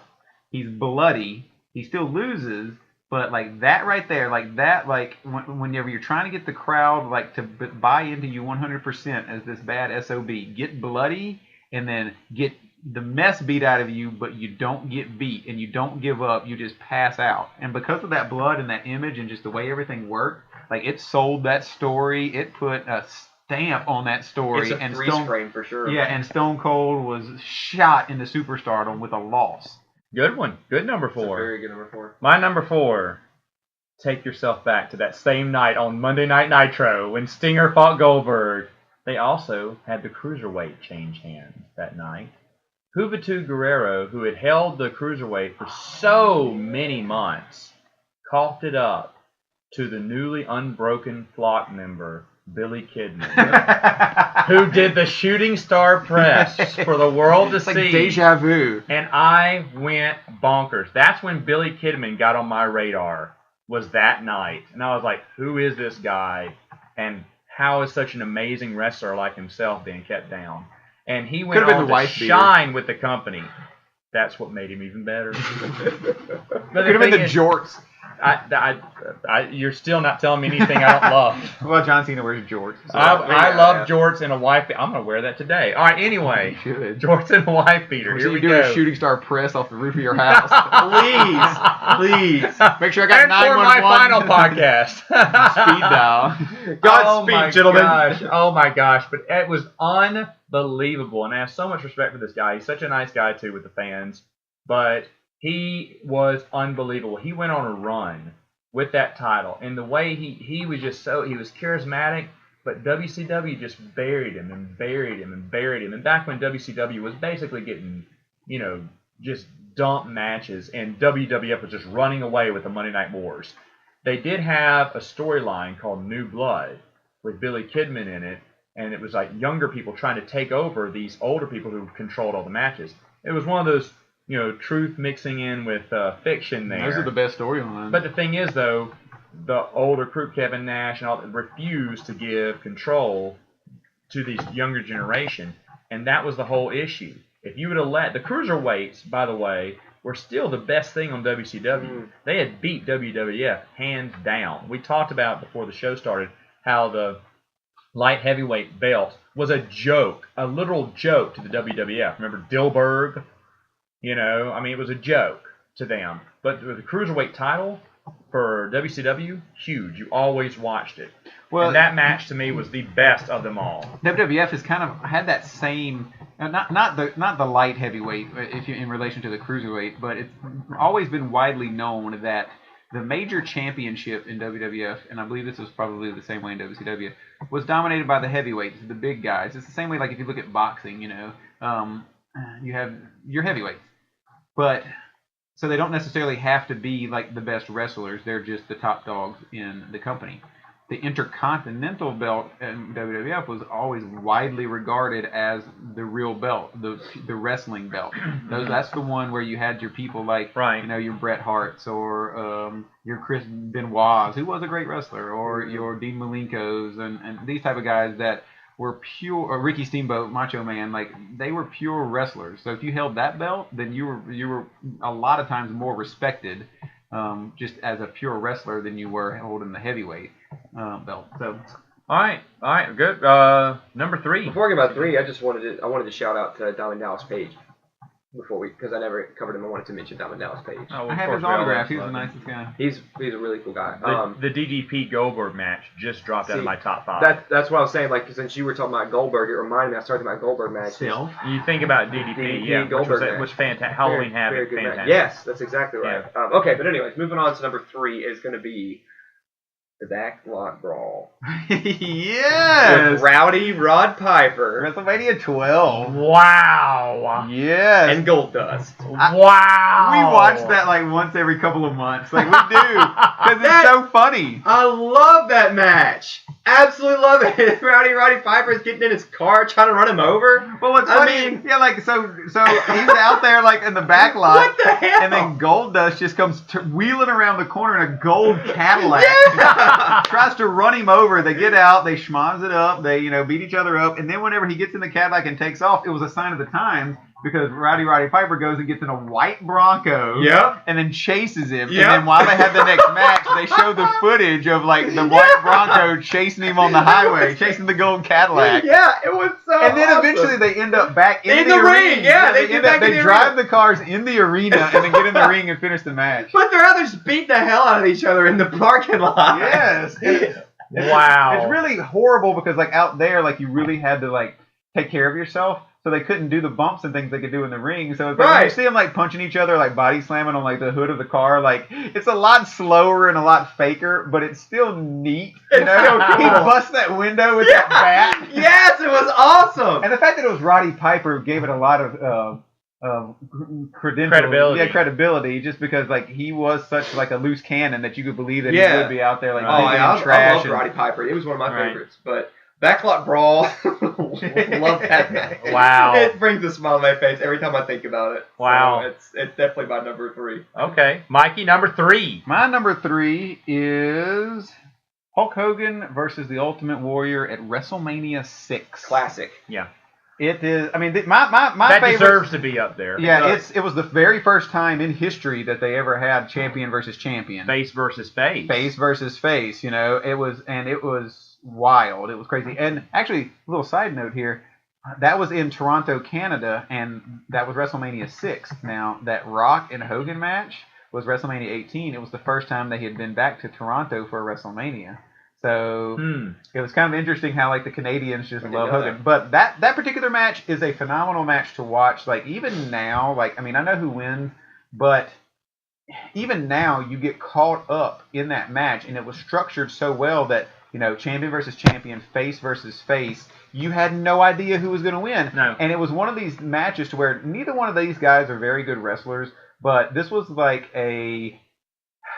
He's bloody. He still loses. But like that right there, whenever you're trying to get the crowd to buy into you 100% as this bad SOB, get bloody and then get the mess beat out of you, but you don't get beat and you don't give up, you just pass out. And because of that blood and that image and just the way everything worked, it sold that story. It put stamp on that story. It's a and freeze frame for sure. Yeah, and Stone Cold was shot into superstardom with a loss. Good one. Good number It's a 4. very good number 4. My number 4. Take yourself back to that same night on Monday Night Nitro when Stinger fought Goldberg. They also had the Cruiserweight change hands that night. Juventud Guerrero, who had held the Cruiserweight for so many months, coughed it up to the newly unbroken flock member, Billy Kidman, who did the shooting star press for the world to It's see. like deja vu. And I went bonkers. That's when Billy Kidman got on my radar, was that night. And I was like, who is this guy? And how is such an amazing wrestler like himself being kept down? And he went on to shine with the company. That's what made him even better. Could have been the jorts. You're still not telling me anything I don't love. Well, John Cena wears jorts. So I love jorts and a wife. I'm going to wear that today. All right, anyway. You should. Jorts and a wife beater. Here we do go. a shooting star press off the roof of your house. Please. Make sure I got And for 911. my final podcast. Speed dial. Godspeed, gentlemen. Oh my gosh. But it was unbelievable. And I have so much respect for this guy. He's such a nice guy, too, with the fans. But he was unbelievable. He went on a run with that title. And the way he was just he was charismatic. But WCW just buried him and buried him and buried him. And back when WCW was basically getting, just dump matches, and WWF was just running away with the Monday Night Wars. They did have a storyline called New Blood with Billy Kidman in it, and it was like younger people trying to take over these older people who controlled all the matches. It was one of those, truth mixing in with fiction there. Those are the best storylines. But the thing is, though, the older crew, Kevin Nash, and all refused to give control to this younger generation, and that was the whole issue. If you would have let the Cruiserweights, by the way, were still the best thing on WCW. They had beat WWF hands down. We talked about before the show started how the light heavyweight belt was a joke, a literal joke to the WWF. Remember Dilberg? It was a joke to them. But with the Cruiserweight title for WCW, huge. You always watched it. Well, and that match to me was the best of them all. WWF has kind of had that same, not the light heavyweight if you in relation to the cruiserweight, but it's always been widely known that the major championship in WWF, and I believe this was probably the same way in WCW, was dominated by the heavyweights, the big guys. It's the same way, like if you look at boxing, you have your heavyweights, but so they don't necessarily have to be like the best wrestlers. They're just the top dogs in the company. The Intercontinental belt in WWF was always widely regarded as the real belt, the wrestling belt. That's the one where you had your people like, your Bret Harts or your Chris Benoit's, who was a great wrestler, or your Dean Malenko's, and these type of guys that were pure, or Ricky Steamboat, Macho Man, like they were pure wrestlers. So if you held that belt, then you were a lot of times more respected just as a pure wrestler than you were holding the heavyweight belt. So, all right, good. Number 3. Before we get about 3, I wanted to shout out to Diamond Dallas Page because I never covered him. I wanted to mention Diamond Dallas Page. Oh, I have his autograph. He's the nicest guy. He's a really cool guy. The DDP Goldberg match just dropped out of my top 5. That's what I was saying. Like, since you were talking about Goldberg, it reminded me. I started talking about Goldberg match. You think about DDP, Goldberg which was fantastic. Halloween Havoc, fantastic. Match. Yes, that's exactly right. Yeah. Okay, but anyways, moving on to number 3 is going to be the Backlot Brawl. Yes! With Rowdy Rod Piper. WrestleMania 12. Wow. Yes. And Goldust. Wow. We watch that like once every couple of months. Like we do. Because it's so funny. I love that match. Absolutely love it. Roddy Piper is getting in his car trying to run him over. Well, what's funny? So he's out there like in the back lot. What the hell? And then Goldust just comes wheeling around the corner in a gold Cadillac. Yeah. Tries to run him over. They get out. They schmoz it up. They beat each other up. And then whenever he gets in the Cadillac and takes off, it was a sign of the times. Because Roddy Piper goes and gets in a white Bronco, and then chases him. And then while they have the next match, they show the footage of like the white Bronco chasing him on the highway, chasing the gold Cadillac. Yeah, it was so. And then awesome. Eventually they end up back in the ring. ring. Yeah, they drive the cars in the arena and then get in the ring and finish the match. But they're others beat the hell out of each other in the parking lot. Yes. Wow. It's really horrible because like out there, like you really had to like take care of yourself. So they couldn't do the bumps and things they could do in the ring. So it's like, when you see them like punching each other, like body slamming on like the hood of the car, like it's a lot slower and a lot faker, but it's still neat. You know, so cool. He busts that window with that bat. Yes, it was awesome. And the fact that it was Roddy Piper gave it a lot of Credibility. Yeah, credibility. Just because like he was such like a loose cannon that you could believe that he Yeah. would be out there like Oh, digging yeah, in trash. I loved Roddy Piper. He was one of my favorites. But Backlot Brawl, love that match. Wow. It brings a smile on my face every time I think about it. Wow. So it's definitely my number 3. Okay. Mikey, number 3. My number 3 is Hulk Hogan versus the Ultimate Warrior at WrestleMania 6. Classic. Yeah. It is. I mean, my That favorite deserves to be up there. Yeah, it was the very first time in history that they ever had champion versus champion. Face versus face. Face versus face. You know, it was wild. It was crazy. And actually, a little side note here. That was in Toronto, Canada, and that was WrestleMania 6. Now, that Rock and Hogan match was WrestleMania 18. It was the first time they had been back to Toronto for a WrestleMania. So it was kind of interesting how like the Canadians just love Hogan. But that particular match is a phenomenal match to watch. Like even now, like I mean, I know who wins, but even now you get caught up in that match, and it was structured so well that you know champion versus champion, face versus face. You had no idea who was going to win. No. And it was one of these matches to where neither one of these guys are very good wrestlers, but this was like a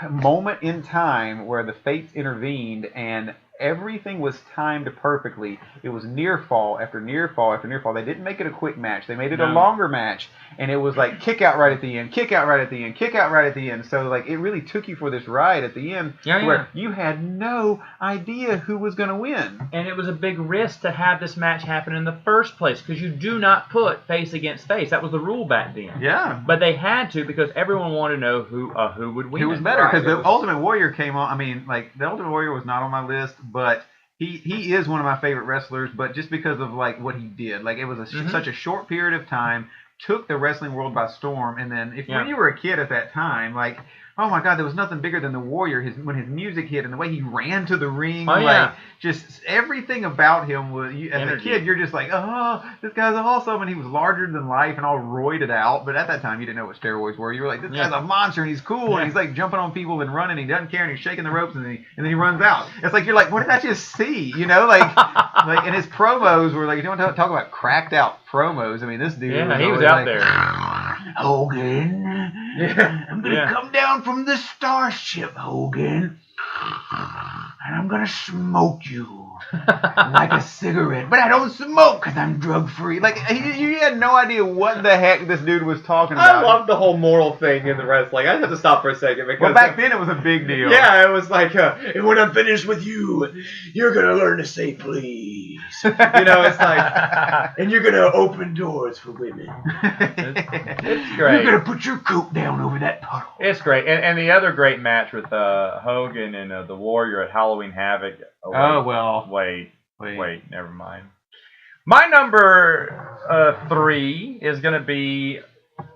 moment in time where the fates intervened and everything was timed perfectly. It was near fall after near fall after near fall. They didn't make it a quick match. They made it a longer match, and it was like kick out right at the end, kick out right at the end, kick out right at the end. So like it really took you for this ride at the end where you had no idea who was going to win. And it was a big risk to have this match happen in the first place because you do not put face against face. That was the rule back then. Yeah. But they had to because everyone wanted to know who would win. Who was better because the Ultimate Warrior came on. I mean, like the Ultimate Warrior was not on my list, but he is one of my favorite wrestlers. But just because of like what he did, like it was such a short period of time, took the wrestling world by storm. And then when you were a kid at that time, like oh my God, there was nothing bigger than the Warrior. When his music hit and the way he ran to the ring, like just everything about him was. As a kid, you're just like, oh, this guy's awesome, and he was larger than life and all roided out. But at that time, you didn't know what steroids were. You were like, this guy's a monster and he's cool and he's like jumping on people and running. And he doesn't care and he's shaking the ropes and then he runs out. It's like you're like, what did I just see? You know, like and his promos were like, you don't talk about cracked out promos. I mean, this dude, he was out like, there. Hogan, I'm gonna come down from the starship, Hogan, and I'm gonna smoke you like a cigarette. But I don't smoke because I'm drug free. Like you had no idea what the heck this dude was talking about. I love the whole moral thing in the wrestling. I have to stop for a second because back then it was a big deal. Yeah, it was like, and when I'm finished with you, you're gonna learn to say please. You know, it's like, and you're gonna open doors for women. It's great. You're gonna put your coat down over that puddle. It's great, and the other great match with Hogan and the Warrior at Halloween Havoc. Wait, never mind. My number 3 is going to be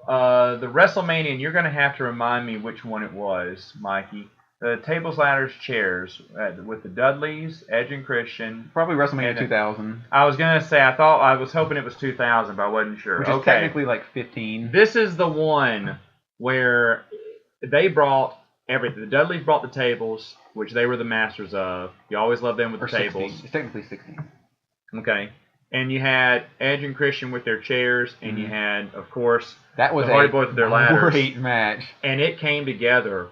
the WrestleMania, and you're going to have to remind me which one it was, Mikey. The tables, ladders, chairs with the Dudleys, Edge and Christian. Probably WrestleMania 2000. I was going to say, I was hoping it was 2000, but I wasn't sure. Which is technically like 15. This is the one where they brought everything. The Dudleys brought the tables, which they were the masters of. You always love them with the tables. It's technically 16. Okay. And you had Edge and Christian with their chairs, and you had, of course, that was the Hardy Boys with their ladders. Great match. And it came together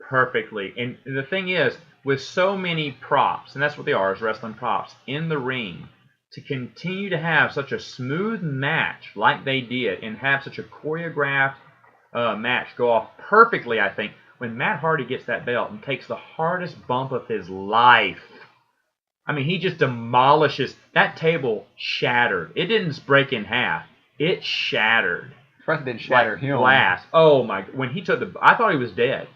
perfectly. And the thing is, with so many props, and that's what they are, is wrestling props, in the ring, to continue to have such a smooth match like they did and have such a choreographed match go off perfectly, I think, when Matt Hardy gets that belt and takes the hardest bump of his life. I mean, he just demolishes. That table shattered. It didn't break in half. It shattered. It didn't shatter him. Glass. Oh my! When he took I thought he was dead.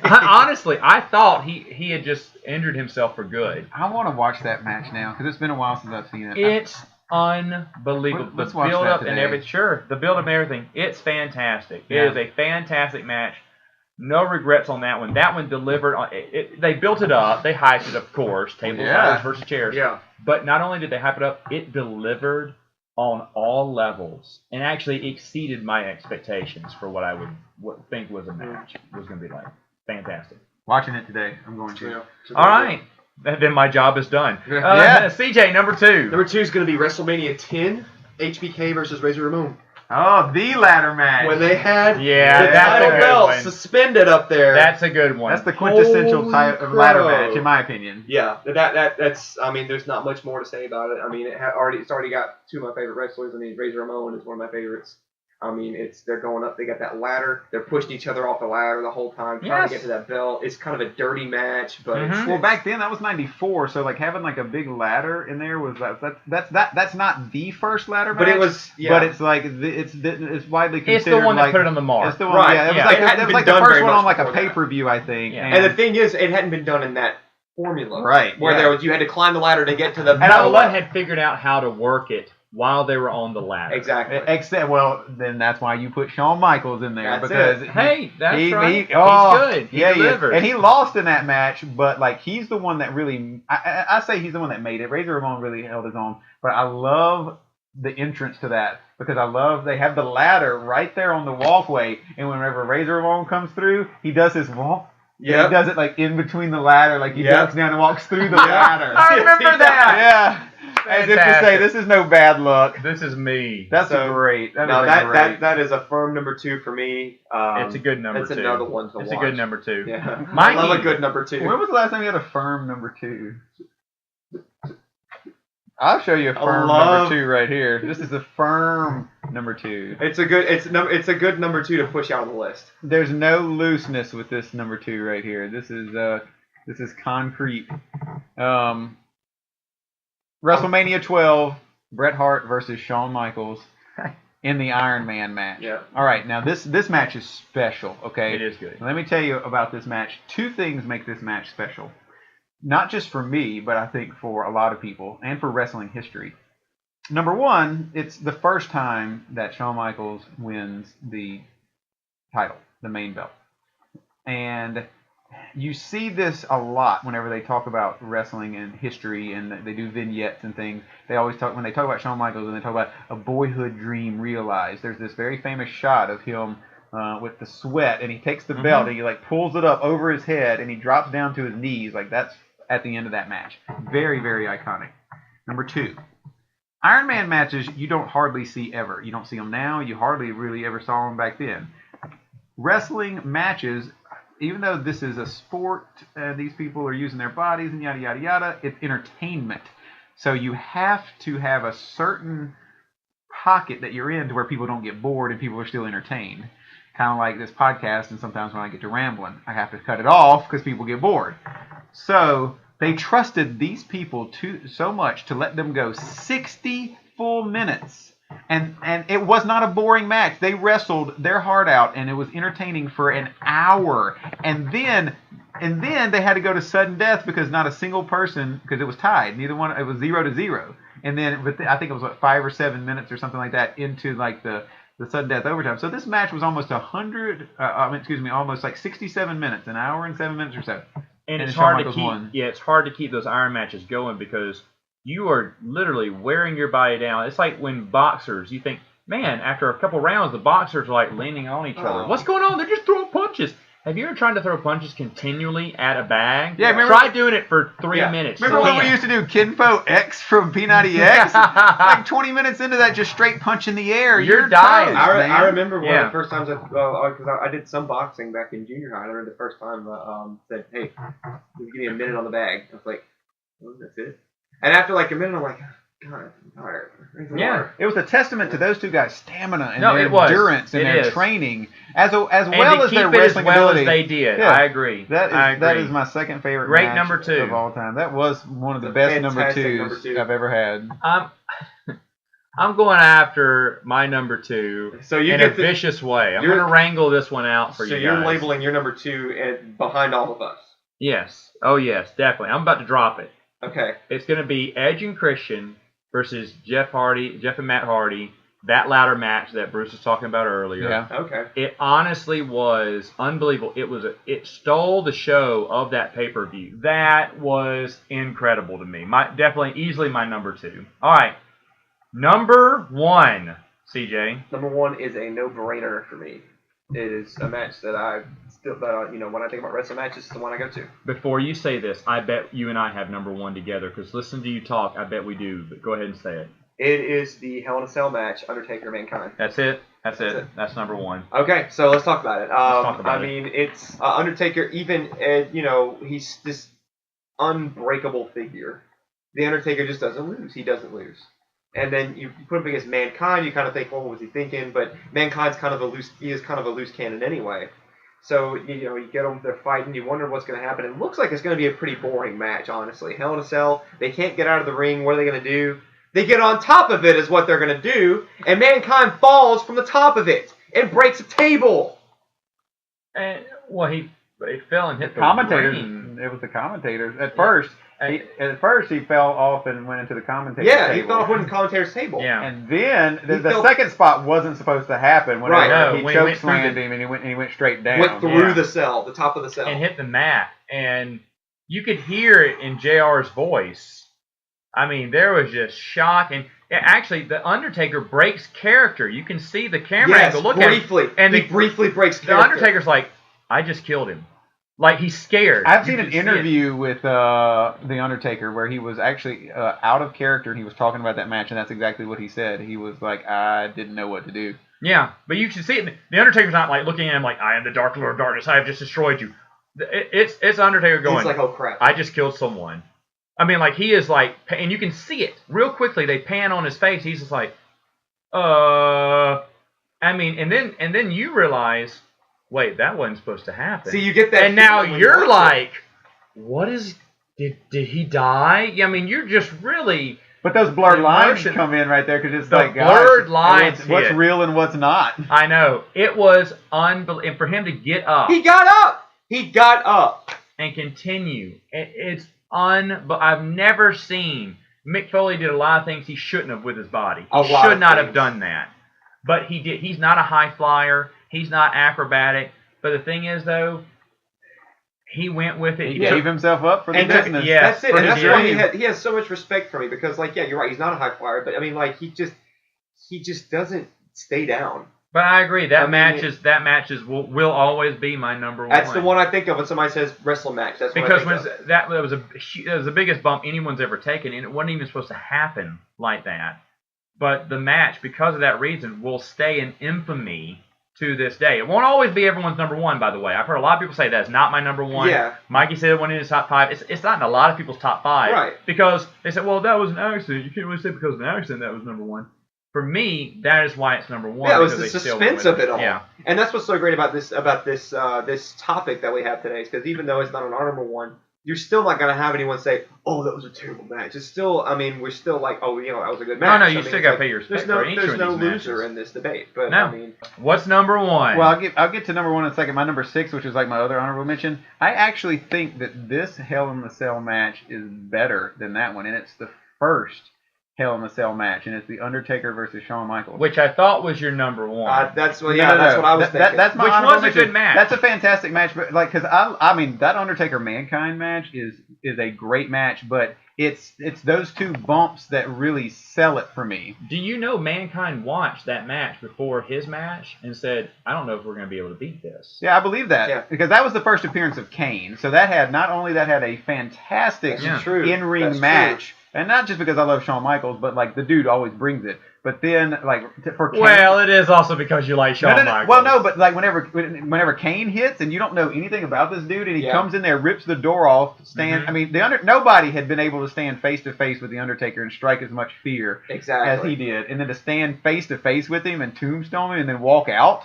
Honestly, I thought he had just injured himself for good. I want to watch that match now because it's been a while since I've seen it. It's unbelievable. Let's the watch build that up today. and everything. Sure, the build up and everything. It's fantastic. Yeah. It is a fantastic match. No regrets on that one. That one delivered. They built it up. They hyped it, of course. Tables, ladders versus chairs. Yeah. But not only did they hype it up, it delivered on all levels and actually exceeded my expectations for what I would think was a match was going to be like. Fantastic. Watching it today, I'm going to. Yeah. All right. Then my job is done. Yeah. CJ, number 2. Number 2 is going to be WrestleMania 10, HBK versus Razor Ramon. Oh, the ladder match. When they had Yeah, the that's a title good belt one. suspended up there. That's a good one. That's the quintessential Holy ladder crow. match, in my opinion. Yeah, that's. I mean, there's not much more to say about it. I mean, it's already got 2 of my favorite wrestlers. I mean, Razor Ramon is one of my favorites. I mean, they're going up. They got that ladder. They're pushing each other off the ladder the whole time, trying to get to that belt. It's kind of a dirty match, but Well, back then that was '94, so like having like a big ladder in there was that's not the first ladder match. But it was, yeah. But it's like it's widely considered. It's the one like, that put it on the mark. It's the one, Right, yeah. It was yeah. like, It hadn't it was been like the done first very one much on like a before that. pay-per-view, I think. Yeah. And the thing is, it hadn't been done in that formula, Right, Where yeah. there was you had to climb the ladder to get to the. And no one had figured out how to work it while they were on the ladder. Exactly. Except, well, then that's why you put Shawn Michaels in there That's because it. Hey, that's right. He's good. He yeah, delivered. and he lost in that match, but like he's the one that really. I say he's the one that made it. Razor Ramon really held his own, but I love the entrance to that because I love they have the ladder right there on the walkway, and whenever Razor Ramon comes through, he does his walk. Yeah, he does it like in between the ladder, like he ducks down and walks through the ladder. I remember that. Yeah. As if to say, this is no bad luck. This is me. That's great. That is a firm number 2 for me. It's a good number 2. It's another one to watch. It's a good number 2. Yeah. Mikey. I love a good number 2. When was the last time you had a firm number 2? I'll show you a firm number 2 right here. This is a firm number 2. It's a good number 2 to push out on the list. There's no looseness with this number 2 right here. This is concrete. WrestleMania 12, Bret Hart versus Shawn Michaels in the Iron Man match. Yeah. All right, now this match is special, okay? It is good. Let me tell you about this match. 2 things make this match special. Not just for me, but I think for a lot of people and for wrestling history. Number 1, it's the first time that Shawn Michaels wins the title, the main belt. And you see this a lot whenever they talk about wrestling and history and they do vignettes and things. They always talk, when they talk about Shawn Michaels and they talk about a boyhood dream realized. There's this very famous shot of him with the sweat, and he takes the belt and he like pulls it up over his head and he drops down to his knees. Like that's at the end of that match. Very, very iconic. Number 2. Iron Man matches you don't hardly see ever. You don't see them now. You hardly really ever saw them back then. Wrestling matches, even though this is a sport, these people are using their bodies and yada, yada, yada, it's entertainment. So you have to have a certain pocket that you're in to where people don't get bored and people are still entertained. Kind of like this podcast, and sometimes when I get to rambling, I have to cut it off because people get bored. So they trusted these people so much to let them go 60 full minutes. And it was not a boring match. They wrestled their heart out, and it was entertaining for an hour. And then they had to go to sudden death because not a single person, because it was tied. Neither one. It was 0-0. And then, I think it was 5 or 7 minutes or something like that into like the sudden death overtime. So this match was almost almost like 67 minutes, an hour and 7 minutes or so. And it's Shawn hard to Michaels keep. won. Yeah, it's hard to keep those iron matches going because you are literally wearing your body down. It's like when boxers, you think, man, after a couple rounds, the boxers are like leaning on each other. What's going on? They're just throwing punches. Have you ever tried to throw punches continually at a bag? Yeah, remember, try doing it for 3 minutes. Remember when we used to do Kinfo X from P90X? Like 20 minutes into that, just straight punch in the air. You're dying. toast, I remember one of Yeah. the first times because I did some boxing back in junior high. I remember the first time said, "Hey, give me a minute on the bag." I was like, "Oh, that's it." And after like a minute, I'm like, "God, I'm tired." Yeah. It was a testament to those two guys' stamina and No, their it was. endurance and It their is. training, as well And as to their keep it as wrestling well ability. as they did. Yeah. I agree. That is my second favorite Great match number 2 of all time. That was one of the It's a best number fantastic 2s number 2. I've ever had. I'm going after my number 2 So you in a get the, vicious way. I'm you're- going to wrangle this one out for so you you're guys. labeling your number 2 behind all of us. Yes. Oh, yes, definitely. I'm about to drop it. Okay. It's going to be Edge and Christian versus Jeff and Matt Hardy that ladder match that Bruce was talking about earlier. Yeah. Okay. It honestly was unbelievable. It stole the show of that pay-per-view. That was incredible to me. Definitely easily my number 2. All right. Number 1, CJ. Number 1 is a no-brainer for me. It is a match that when I think about wrestling matches, it's the one I go to. Before you say this, I bet you and I have number 1 together, because listen to you talk, I bet we do. But go ahead and say it. It is the Hell in a Cell match, Undertaker Mankind. That's it. That's it. That's number 1. Okay, so let's talk about it. talk about it. mean, it's Undertaker. Even he's this unbreakable figure. The Undertaker just doesn't lose. He doesn't lose. And then you put him against Mankind, you kind of think, well, what was he thinking? But Mankind's kind of a loose cannon anyway. So you get them, they're fighting. You wonder what's going to happen. It looks like it's going to be a pretty boring match, honestly. Hell in a Cell. They can't get out of the ring. What are they going to do? They get on top of it is what they're going to do, and Mankind falls from the top of it and breaks a table. And he fell and hit the Commentators. ring. It was the commentators. At first he fell off and went into the commentator's Yeah, table. he fell off the commentator's table. Yeah. And then the second spot wasn't supposed to happen. Whenever Right. he No, choke slammed him and he went straight down. Went through Yeah. the cell, the top of the cell. And hit the mat. And you could hear it in JR's voice. I mean, there was just shock. And actually, the Undertaker breaks character. You can see the camera angle. Look briefly. at him. And he briefly breaks the character. Undertaker's like, I just killed him. Like, he's scared. I've You seen an can see it. interview with The Undertaker where he was actually out of character and he was talking about that match, and that's exactly what he said. He was like, I didn't know what to do. Yeah, but you can see it. The Undertaker's not like looking at him like, I am the Dark Lord of Darkness. I have just destroyed you. It's Undertaker going, He's like, oh crap. I just killed someone. I mean, like, he is like, and you can see it real quickly. They pan on his face. He's just like, I mean, and then you realize, wait, that wasn't supposed to happen. See, you get that. And now feeling when you're you watch like, what is? Did he die? I mean, you're just really. But those blurred lines Emotion. come in right there because it's The like, blurred gosh, lines what's hit. real and what's not. I know it was unbelievable, and for him to get up. He got up. He got up. And continue. It's I've never seen Mick Foley did a lot of things he shouldn't have with his body. A He lot should of not have things. done that, but he did. He's not a high flyer. He's not acrobatic. But the thing is, though, he went with it. He gave himself up for the And that- business. yeah. That's it. for And his that's why dream. he has so much respect for me because, like, yeah, you're right. He's not a high flyer, but I mean, like, he just doesn't stay down. But I agree. That I mean, match will always be my number one. That's the one I think of when somebody says wrestle match. That's what Because I when think of. that was the biggest bump anyone's ever taken, and it wasn't even supposed to happen like that. But the match, because of that reason, will stay in infamy to this day. It won't always be everyone's number one, by the way. I've heard a lot of people say that's not my number one. Yeah. Mikey said it went in his top 5. It's not in a lot of people's top 5. Right. Because they said, well, that was an accident. You can't really say because of an accident that was number one. For me, that is why it's number one. Yeah, it was because the they still went suspense with of it all. Yeah. And that's what's so great about this this topic that we have today, is because even though it's not an honorable one, you're still not going to have anyone say, "Oh, that was a terrible match." It's still, I mean, we're still like, "Oh, that was a good match." No, I you mean, still it's got to like, pay your respect There's for each no of these loser matches. in this debate, but No. I mean, What's number one? Well, I'll get to number 1 in a second. My number 6, which is like my other honorable mention, I actually think that this Hell in the Cell match is better than that one, and it's the first Hell in the Cell match, and it's the Undertaker versus Shawn Michaels. Which I thought was your number one. that's what, No, that's what I was thinking. That's my Which honorable was a mention. good match. That's a fantastic match, but like, because I mean, that Undertaker Mankind match is a great match, but it's those two bumps that really sell it for me. Do you know Mankind watched that match before his match and said, I don't know if we're going to be able to beat this. Yeah, I believe that. Yeah. Because that was the first appearance of Kane. So that had a fantastic That's true. in-ring That's match. true. And not just because I love Shawn Michaels, but like the dude always brings it. But then like for Kane, Well, it is also because you like Shawn Michaels. Well, no, but like whenever Kane hits and you don't know anything about this dude and he Yeah. comes in there, rips the door off, Mhm. I mean, nobody had been able to stand face to face with the Undertaker and strike as much fear Exactly. as he did, and then to stand face to face with him and tombstone him and then walk out,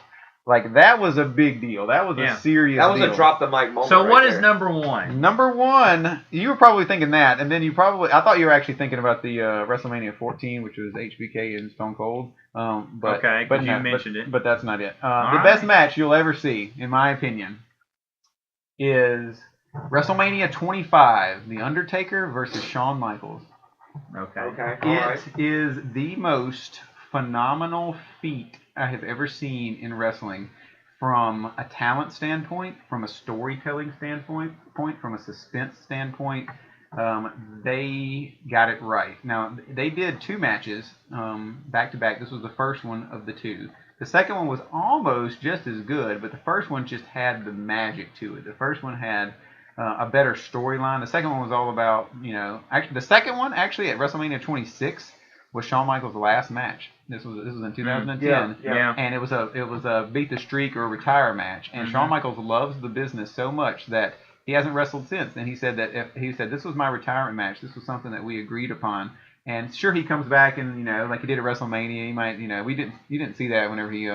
like that was a big deal. That was Yeah. a serious. That was deal. a drop the mic moment. So right what is there. number one? Number 1, you were probably thinking that, and then I thought you were actually thinking about the WrestleMania 14, which was HBK and Stone Cold. But Okay, 'cause but you no, mentioned it. But that's not it. The All best right. match you'll ever see, in my opinion, is WrestleMania 25, The Undertaker versus Shawn Michaels. Okay. Okay. It All right. is the most phenomenal feat I have ever seen in wrestling, from a talent standpoint, from a storytelling standpoint, from a suspense standpoint. They got it right. Now, they did 2 matches back to back. This was the first one of the 2. The second one was almost just as good, but the first one just had the magic to it. The first one had a better storyline. The second one was all about, actually, the second one actually at WrestleMania 26 was Shawn Michaels' last match. This was in 2010, and it was a beat the streak or retire match. And Shawn Michaels loves the business so much that he hasn't wrestled since. And he said this was my retirement match. This was something that we agreed upon. And sure, he comes back and like he did at WrestleMania. He might you didn't see that whenever he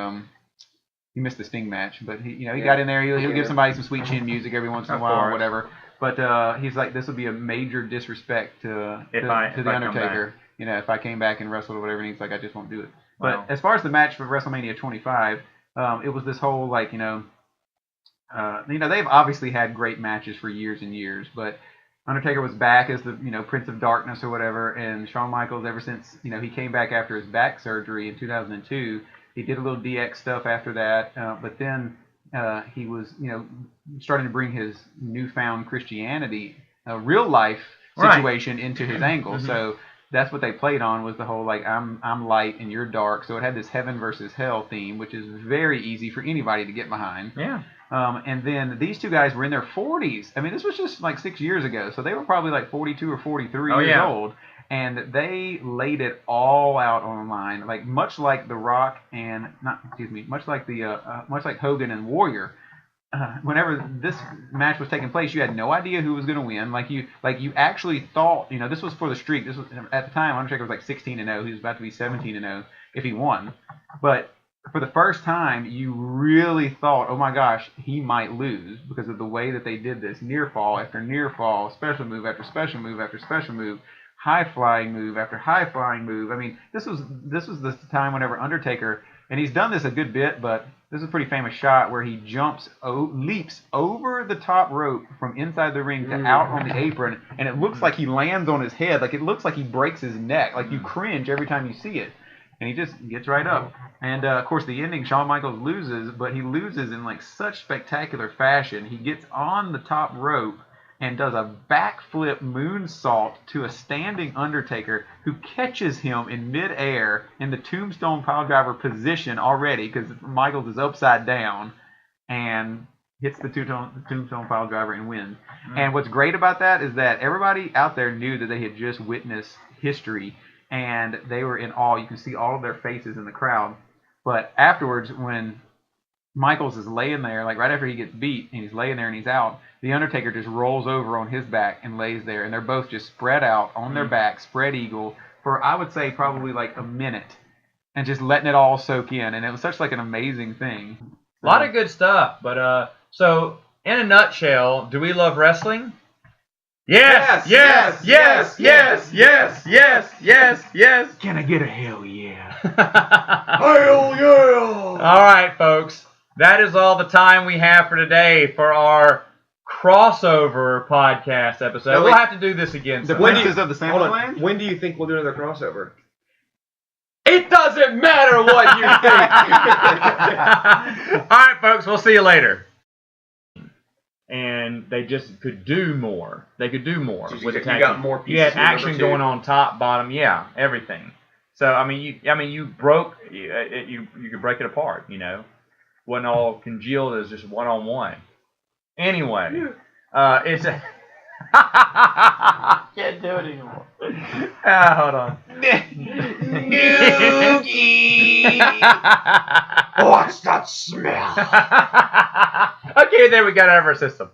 missed the Sting match, but he got in there. He'll give somebody some sweet chin music every once in a while or whatever. But he's like, this would be a major disrespect to the Undertaker. If I came back and wrestled or whatever, and he's like, I just won't do it. But as far as the match for WrestleMania 25, it was this whole they've obviously had great matches for years and years, but Undertaker was back as the Prince of Darkness or whatever, and Shawn Michaels, ever since he came back after his back surgery in 2002, he did a little DX stuff after that, but then he was starting to bring his newfound Christianity, real life situation into his angle. So that's what they played on, was the whole I'm light and you're dark. So it had this heaven versus hell theme, which is very easy for anybody to get behind. Yeah. And then these 2 guys were in their 40s. I mean, this was just 6 years ago, so they were probably 42 or 43 years old, and they laid it all out on the line, much like The Rock and much like Hogan and Warrior. Whenever this match was taking place, you had no idea who was going to win. You actually thought, this was for the streak. This was at the time Undertaker was 16-0. He was about to be 17-0 if he won. But for the first time, you really thought, oh my gosh, he might lose because of the way that they did this. Near fall after near fall, special move after special move after special move, high flying move after high flying move. I mean, this was the time whenever Undertaker, and he's done this a good bit, but this is a pretty famous shot where he leaps over the top rope from inside the ring to out on the apron, and it looks like he lands on his head. It looks like he breaks his neck. You cringe every time you see it. And he just gets right up. And, of course, the ending, Shawn Michaels loses, but he loses in such spectacular fashion. He gets on the top rope and does a backflip moonsault to a standing Undertaker, who catches him in midair in the tombstone piledriver position already, because Michaels is upside down, and hits the tombstone piledriver and wins. And what's great about that is that everybody out there knew that they had just witnessed history, and they were in awe. You can see all of their faces in the crowd. But afterwards, when Michaels is laying there, right after he gets beat, and he's laying there and he's out, the Undertaker just rolls over on his back and lays there, and they're both just spread out on their back, spread eagle, for I would say probably a minute, and just letting it all soak in. And it was such an amazing thing. A lot of good stuff. But so in a nutshell, do we love wrestling? Yes. Can I get a hell yeah? Hell yeah! All right, folks. That is all the time we have for today for our crossover podcast episode. No, we'll have to do this again. The Princes of the Samoflange? When do you think we'll do another crossover? It doesn't matter what you think! All right, folks. We'll see you later. And they just could do more. They could do more with the tag. You got more pieces. You had action going on top, bottom, everything. So you broke. You could break it apart. Wasn't all congealed as just one-on-one. Anyway, it's a can't do it anymore. Hold on. What's that smell? Okay, there we got it out of our system.